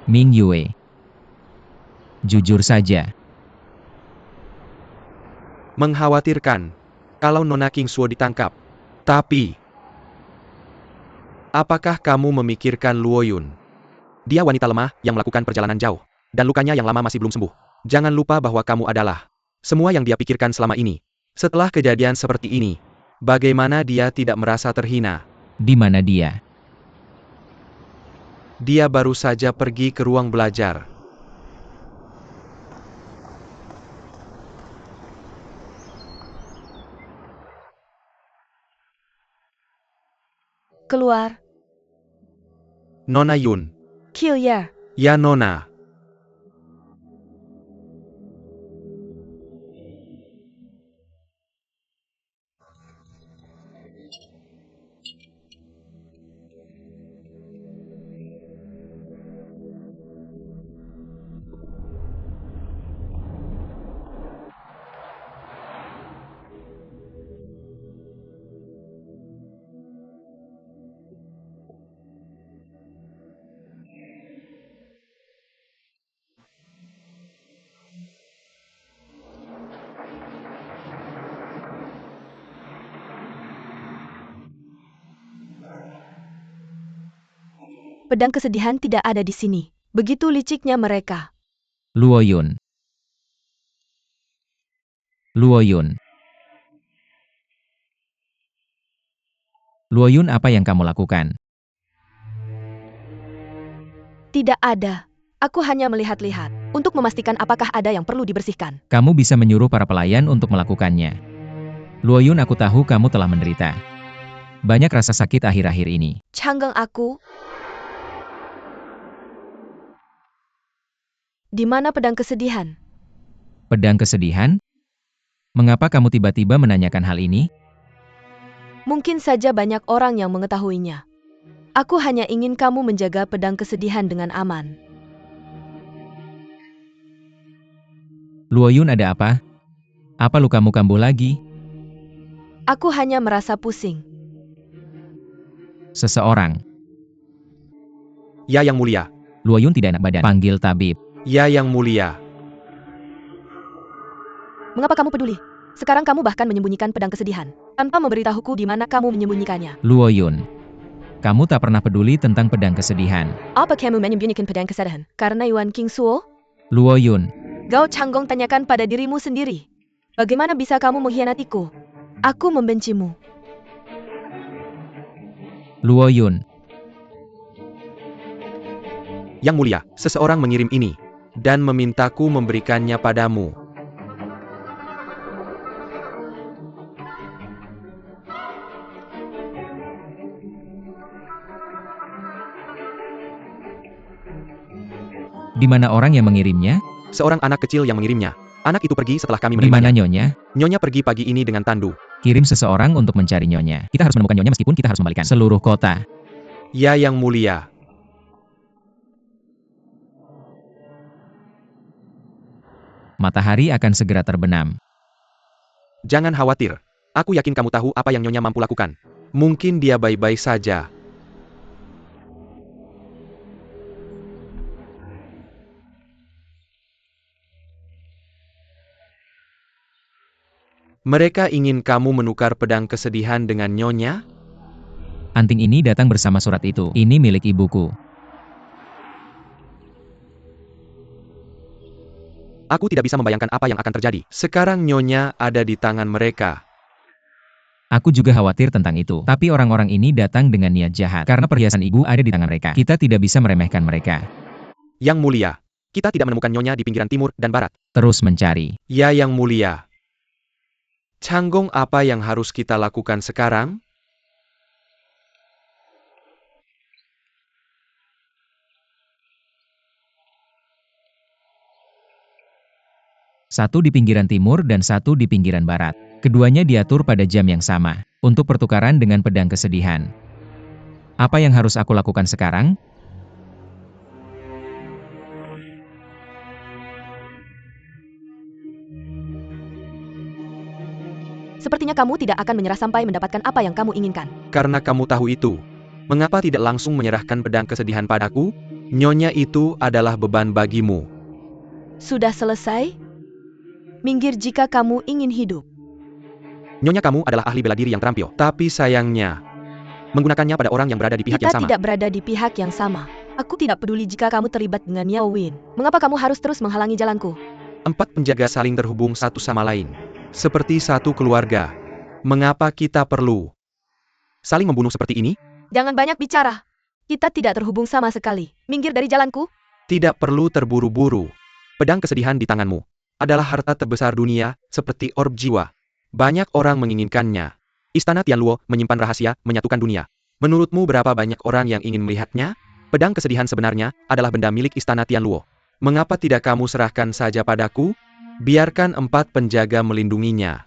Ming Yue. Jujur saja, Mengkhawatirkan kalau Nona King Suo ditangkap. Tapi, apakah kamu memikirkan Luo Yun? Dia wanita lemah yang melakukan perjalanan jauh. Dan lukanya yang lama masih belum sembuh. Jangan lupa bahwa kamu adalah semua yang dia pikirkan selama ini. Setelah kejadian seperti ini, bagaimana dia tidak merasa terhina? di mana dia? Dia baru saja pergi ke ruang belajar. Keluar. Nona Yun. Kilyer. Ya Nona. Pedang kesedihan tidak ada di sini. Begitu liciknya mereka. Luo Yun. Luo Yun. Luo Yun, apa yang kamu lakukan? Tidak ada. Aku hanya melihat-lihat. Untuk memastikan apakah ada yang perlu dibersihkan. Kamu bisa menyuruh para pelayan untuk melakukannya. Luo Yun, aku tahu kamu telah menderita banyak rasa sakit akhir-akhir ini. Changgeng aku. Di mana pedang kesedihan? Pedang kesedihan? Mengapa kamu tiba-tiba menanyakan hal ini? Mungkin saja banyak orang yang mengetahuinya. Aku hanya ingin kamu menjaga pedang kesedihan dengan aman. Luo Yun, ada apa? Apa lukamu kambuh lagi? Aku hanya merasa pusing. Seseorang. Ya Yang Mulia. Luo Yun tidak enak badan. Panggil tabib. Ya Yang Mulia. Mengapa kamu peduli? Sekarang kamu bahkan menyembunyikan pedang kesedihan. Tanpa memberitahuku di mana kamu menyembunyikannya. Luo Yun. Kamu tak pernah peduli tentang pedang kesedihan. Apa kamu menyembunyikan pedang kesedihan? Karena Yuan King Suo? Luo Yun. Gao Changgong, tanyakan pada dirimu sendiri. Bagaimana bisa kamu mengkhianatiku? Aku membencimu. Luo Yun. Yang Mulia, seseorang mengirim ini. Dan memintaku memberikannya padamu. Di mana orang yang mengirimnya? Seorang anak kecil yang mengirimnya. Anak itu pergi setelah kami Di mana menerimanya. Nyonya? Nyonya pergi pagi ini dengan Tandu. Kirim seseorang untuk mencari Nyonya. Kita harus menemukan Nyonya meskipun kita harus membalikan seluruh kota. Ya Yang Mulia. Matahari akan segera terbenam. Jangan khawatir. Aku yakin kamu tahu apa yang Nyonya mampu lakukan. Mungkin dia baik-baik saja. Mereka ingin kamu menukar pedang kesedihan dengan Nyonya? Anting ini datang bersama surat itu. Ini milik ibuku. Aku tidak bisa membayangkan apa yang akan terjadi. Sekarang Nyonya ada di tangan mereka. Aku juga khawatir tentang itu. Tapi orang-orang ini datang dengan niat jahat. Karena perhiasan ibu ada di tangan mereka. Kita tidak bisa meremehkan mereka. Yang Mulia, kita tidak menemukan Nyonya di pinggiran timur dan barat. Terus mencari. Ya Yang Mulia. Changgong, apa yang harus kita lakukan sekarang? Satu di pinggiran timur dan satu di pinggiran barat. Keduanya diatur pada jam yang sama, untuk pertukaran dengan pedang kesedihan. Apa yang harus aku lakukan sekarang? Sepertinya kamu tidak akan menyerah sampai mendapatkan apa yang kamu inginkan. Karena kamu tahu itu, mengapa tidak langsung menyerahkan pedang kesedihan padaku? Nyonya itu adalah beban bagimu. Sudah selesai? Minggir jika kamu ingin hidup. Nyonya kamu adalah ahli bela diri yang terampil. Tapi sayangnya, menggunakannya pada orang yang berada di pihak Kita yang sama. tidak berada di pihak yang sama. Aku tidak peduli jika kamu terlibat dengan Yao Win. Mengapa kamu harus terus menghalangi jalanku? 4 penjaga saling terhubung satu sama lain. Seperti satu keluarga. Mengapa kita perlu saling membunuh seperti ini? Jangan banyak bicara. Kita tidak terhubung sama sekali. Minggir dari jalanku. Tidak perlu terburu-buru. Pedang kesedihan di tanganmu adalah harta terbesar dunia, seperti orb jiwa. Banyak orang menginginkannya. Istana Tianluo menyimpan rahasia, menyatukan dunia. Menurutmu berapa banyak orang yang ingin melihatnya? Pedang kesedihan sebenarnya adalah benda milik Istana Tianluo. Mengapa tidak kamu serahkan saja padaku? Biarkan 4 penjaga melindunginya.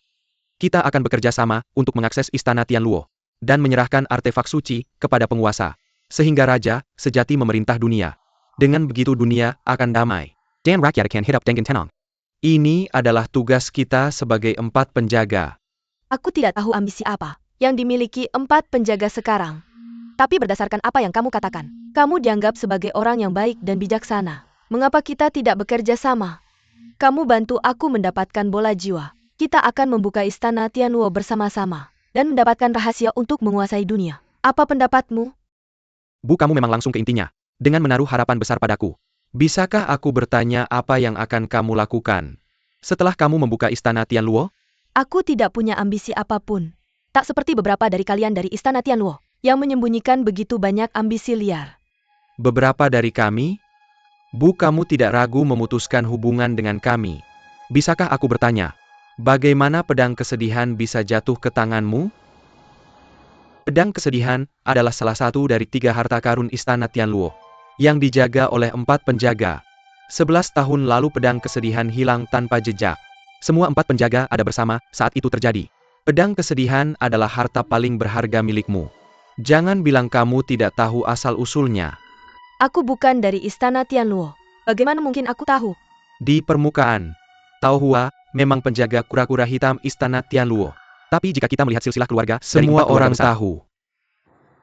Kita akan bekerja sama untuk mengakses Istana Tianluo dan menyerahkan artefak suci kepada penguasa, sehingga raja sejati memerintah dunia. Dengan begitu dunia akan damai. Dan rakyat akan hidup dengan tenang. Ini adalah tugas kita sebagai 4 penjaga. Aku tidak tahu ambisi apa yang dimiliki 4 penjaga sekarang. Tapi berdasarkan apa yang kamu katakan, kamu dianggap sebagai orang yang baik dan bijaksana. Mengapa kita tidak bekerja sama? Kamu bantu aku mendapatkan bola jiwa. Kita akan membuka Istana Tianluo bersama-sama dan mendapatkan rahasia untuk menguasai dunia. Apa pendapatmu? Bu, kamu memang langsung ke intinya dengan menaruh harapan besar padaku. Bisakah aku bertanya apa yang akan kamu lakukan setelah kamu membuka Istana Tianluo? Aku tidak punya ambisi apapun. Tak seperti beberapa dari kalian dari Istana Tianluo yang menyembunyikan begitu banyak ambisi liar. Beberapa dari kami? Bu, kamu tidak ragu memutuskan hubungan dengan kami. Bisakah aku bertanya, bagaimana pedang kesedihan bisa jatuh ke tanganmu? Pedang kesedihan adalah salah satu dari 3 harta karun Istana Tianluo yang dijaga oleh 4 penjaga. 11 tahun lalu pedang kesedihan hilang tanpa jejak. Semua 4 penjaga ada bersama saat itu terjadi. Pedang kesedihan adalah harta paling berharga milikmu. Jangan bilang kamu tidak tahu asal-usulnya. Aku bukan dari Istana Tianluo. Bagaimana mungkin aku tahu? Di permukaan, Tao Hua memang penjaga kura-kura hitam Istana Tianluo. Tapi jika kita melihat silsilah keluarga, semua orang tahu.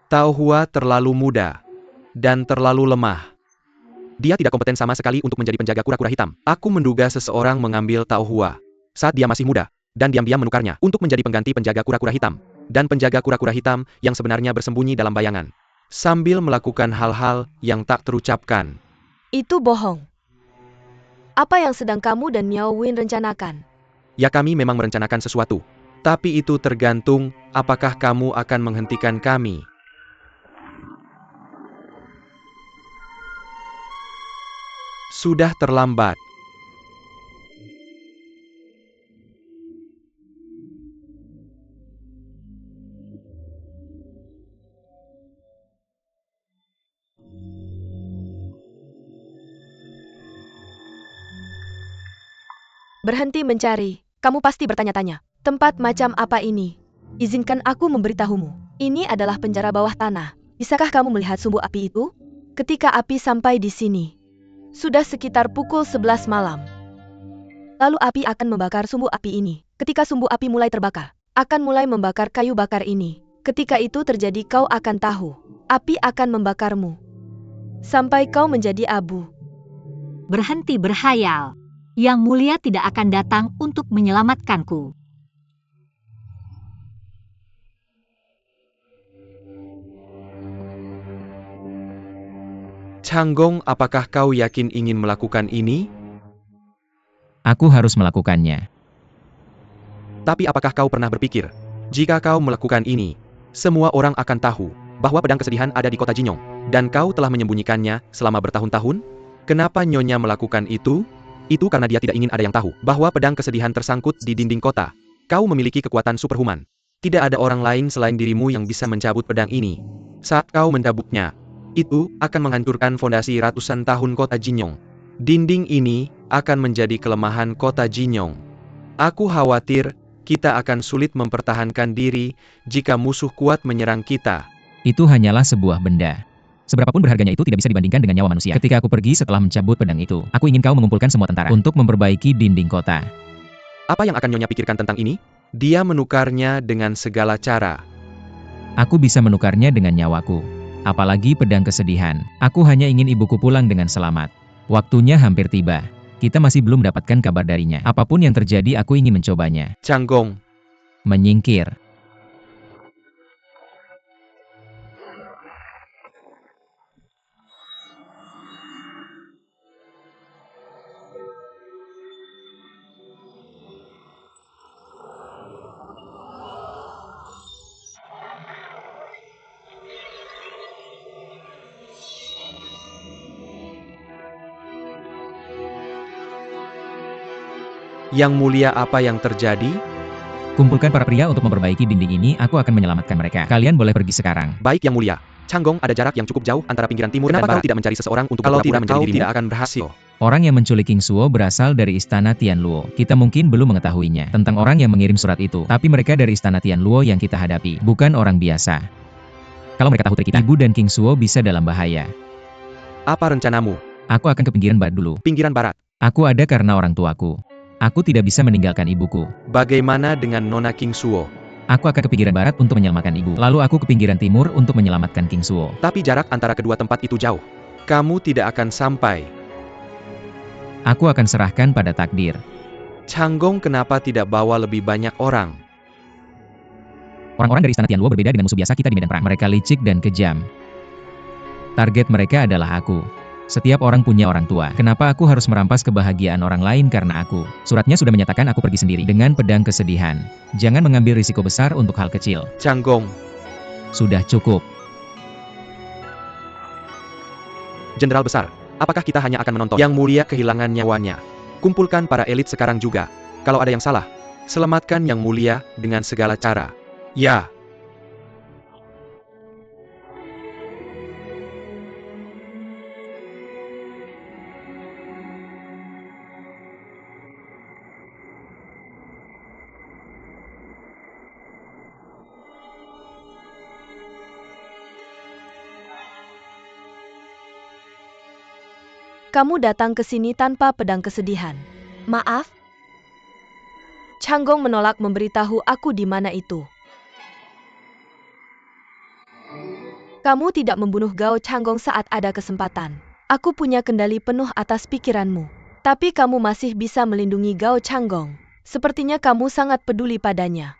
Tao Hua terlalu muda dan terlalu lemah. Dia tidak kompeten sama sekali untuk menjadi penjaga kura-kura hitam. Aku menduga seseorang mengambil Tao Hua saat dia masih muda dan diam-diam menukarnya untuk menjadi pengganti penjaga kura-kura hitam. Dan penjaga kura-kura hitam yang sebenarnya bersembunyi dalam bayangan, sambil melakukan hal-hal yang tak terucapkan. Itu bohong. Apa yang sedang kamu dan Miao Win rencanakan? Ya, kami memang merencanakan sesuatu. Tapi itu tergantung apakah kamu akan menghentikan kami. Sudah terlambat. Berhenti mencari. Kamu pasti bertanya-tanya. Tempat macam apa ini? Izinkan aku memberitahumu. Ini adalah penjara bawah tanah. Bisakah kamu melihat sumbu api itu? Ketika api sampai di sini, sudah sekitar pukul 11 malam. Lalu api akan membakar sumbu api ini. Ketika sumbu api mulai terbakar, akan mulai membakar kayu bakar ini. Ketika itu terjadi, kau akan tahu. Api akan membakarmu sampai kau menjadi abu. Berhenti berhayal. Yang Mulia tidak akan datang untuk menyelamatkanku. Changgong, apakah kau yakin ingin melakukan ini? Aku harus melakukannya. Tapi apakah kau pernah berpikir, jika kau melakukan ini, semua orang akan tahu bahwa pedang kesedihan ada di kota Jinyong, dan kau telah menyembunyikannya selama bertahun-tahun? Kenapa Nyonya melakukan itu? Itu karena dia tidak ingin ada yang tahu bahwa pedang kesedihan tersangkut di dinding kota. Kau memiliki kekuatan superhuman. Tidak ada orang lain selain dirimu yang bisa mencabut pedang ini. Saat kau mencabutnya, itu akan menghancurkan fondasi ratusan tahun kota Jinyong. Dinding ini akan menjadi kelemahan kota Jinyong. Aku khawatir kita akan sulit mempertahankan diri jika musuh kuat menyerang kita. Itu hanyalah sebuah benda. Seberapapun berharganya itu tidak bisa dibandingkan dengan nyawa manusia. Ketika aku pergi setelah mencabut pedang itu, aku ingin kau mengumpulkan semua tentara untuk memperbaiki dinding kota. Apa yang akan Nyonya pikirkan tentang ini? Dia menukarnya dengan segala cara. Aku bisa menukarnya dengan nyawaku. Apalagi pedang kesedihan. Aku hanya ingin ibuku pulang dengan selamat. Waktunya hampir tiba. Kita masih belum dapatkan kabar darinya. Apapun yang terjadi, aku ingin mencobanya. Changgong. Menyingkir. Yang mulia, apa yang terjadi? Kumpulkan para pria untuk memperbaiki dinding ini, aku akan menyelamatkan mereka. Kalian boleh pergi sekarang. Baik Yang Mulia. Changgong, ada jarak yang cukup jauh antara pinggiran timur dan barat. Kenapa kau tidak mencari seseorang untuk kalau tidak menjadi dirimu? Tidak akan berhasil. Orang yang menculik King Suo berasal dari istana Tianluo. Kita mungkin belum mengetahuinya tentang orang yang mengirim surat itu, tapi mereka dari istana Tianluo yang kita hadapi, bukan orang biasa. Kalau mereka tahu trik kita, ibu dan King Suo bisa dalam bahaya. Apa rencanamu? Aku akan ke pinggiran barat dulu. Pinggiran barat. Aku ada karena orang tuaku. Aku tidak bisa meninggalkan ibuku. Bagaimana dengan Nona King Suo? Aku akan ke pinggiran barat untuk menyelamatkan ibu. Lalu aku ke pinggiran timur untuk menyelamatkan King Suo. Tapi jarak antara kedua tempat itu jauh. Kamu tidak akan sampai. Aku akan serahkan pada takdir. Changgong, kenapa tidak bawa lebih banyak orang? Orang-orang dari istana Tianluo berbeda dengan musuh biasa kita di medan perang. Mereka licik dan kejam. Target mereka adalah aku. Setiap orang punya orang tua. Kenapa aku harus merampas kebahagiaan orang lain karena aku? Suratnya sudah menyatakan aku pergi sendiri dengan pedang kesedihan. Jangan mengambil risiko besar untuk hal kecil. Changgong. Sudah cukup. Jenderal besar, apakah kita hanya akan menonton Yang Mulia kehilangan nyawanya? Kumpulkan para elit sekarang juga. Kalau ada yang salah, selamatkan Yang Mulia dengan segala cara. Ya. Kamu datang ke sini tanpa pedang kesedihan. Maaf? Changgong menolak memberitahu aku di mana itu. Kamu tidak membunuh Gao Changgong saat ada kesempatan. Aku punya kendali penuh atas pikiranmu. Tapi kamu masih bisa melindungi Gao Changgong. Sepertinya kamu sangat peduli padanya.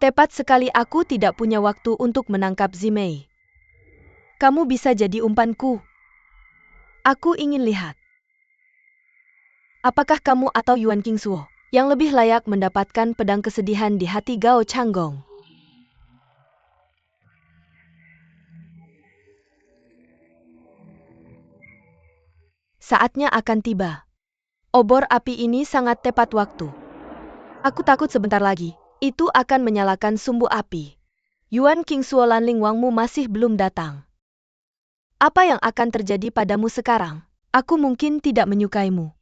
Tepat sekali, aku tidak punya waktu untuk menangkap Zimei. Kamu bisa jadi umpanku. Aku ingin lihat. Apakah kamu atau Yuan King Suo yang lebih layak mendapatkan pedang kesedihan di hati Gao Changgong? Saatnya akan tiba. Obor api ini sangat tepat waktu. Aku takut sebentar lagi, itu akan menyalakan sumbu api. Yuan King Suo Lanling Wangmu masih belum datang. Apa yang akan terjadi padamu sekarang? Aku mungkin tidak menyukaimu.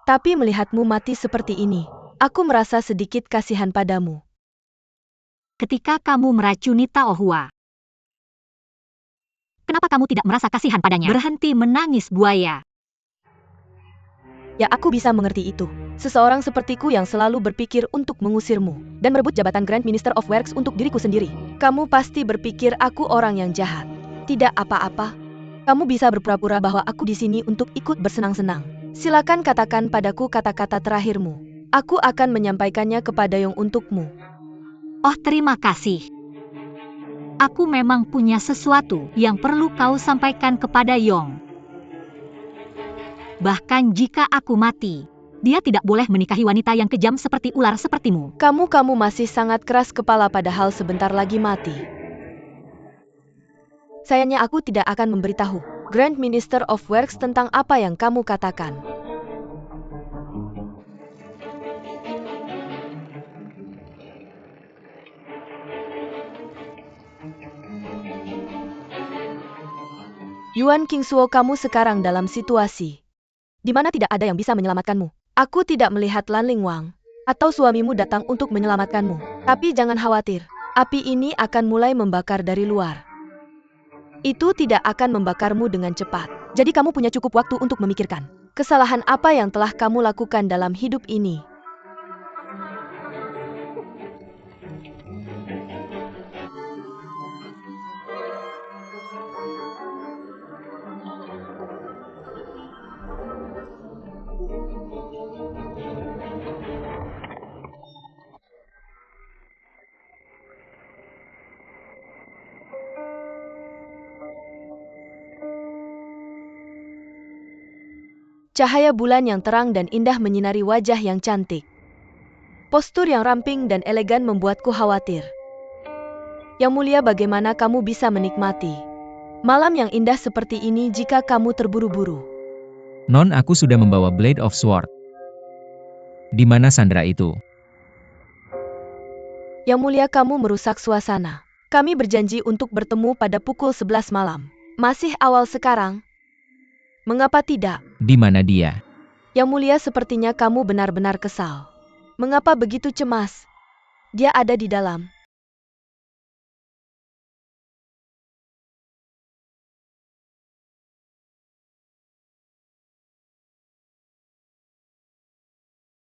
Tapi melihatmu mati seperti ini, aku merasa sedikit kasihan padamu. Ketika kamu meracuni Tao Hua, kenapa kamu tidak merasa kasihan padanya? Berhenti menangis, buaya. Ya, aku bisa mengerti itu. Seseorang sepertiku yang selalu berpikir untuk mengusirmu dan merebut jabatan Grand Minister of Works untuk diriku sendiri. Kamu pasti berpikir aku orang yang jahat. Tidak apa-apa. Kamu bisa berpura-pura bahwa aku di sini untuk ikut bersenang-senang. Silakan katakan padaku kata-kata terakhirmu. Aku akan menyampaikannya kepada Yong untukmu. Oh, terima kasih. Aku memang punya sesuatu yang perlu kau sampaikan kepada Yong. Bahkan jika aku mati, dia tidak boleh menikahi wanita yang kejam seperti ular sepertimu. Kamu masih sangat keras kepala padahal sebentar lagi mati. Sayangnya aku tidak akan memberitahu Grand Minister of Works tentang apa yang kamu katakan. Yuan King Suo, kamu sekarang dalam situasi di mana tidak ada yang bisa menyelamatkanmu. Aku tidak melihat Lanling Wang. atau suamimu datang untuk menyelamatkanmu. Tapi jangan khawatir, api ini akan mulai membakar dari luar. Itu tidak akan membakarmu dengan cepat. Jadi kamu punya cukup waktu untuk memikirkan kesalahan apa yang telah kamu lakukan dalam hidup ini. Cahaya bulan yang terang dan indah menyinari wajah yang cantik. Postur yang ramping dan elegan membuatku khawatir. Yang mulia, bagaimana kamu bisa menikmati malam yang indah seperti ini jika kamu terburu-buru? Non, aku sudah membawa Blade of Sword. Di mana Sandra itu? Yang mulia, kamu merusak suasana. Kami berjanji untuk bertemu pada pukul 11 malam. Masih awal sekarang. Mengapa tidak? Di mana dia? Yang mulia, sepertinya kamu benar-benar kesal. Mengapa begitu cemas? Dia ada di dalam.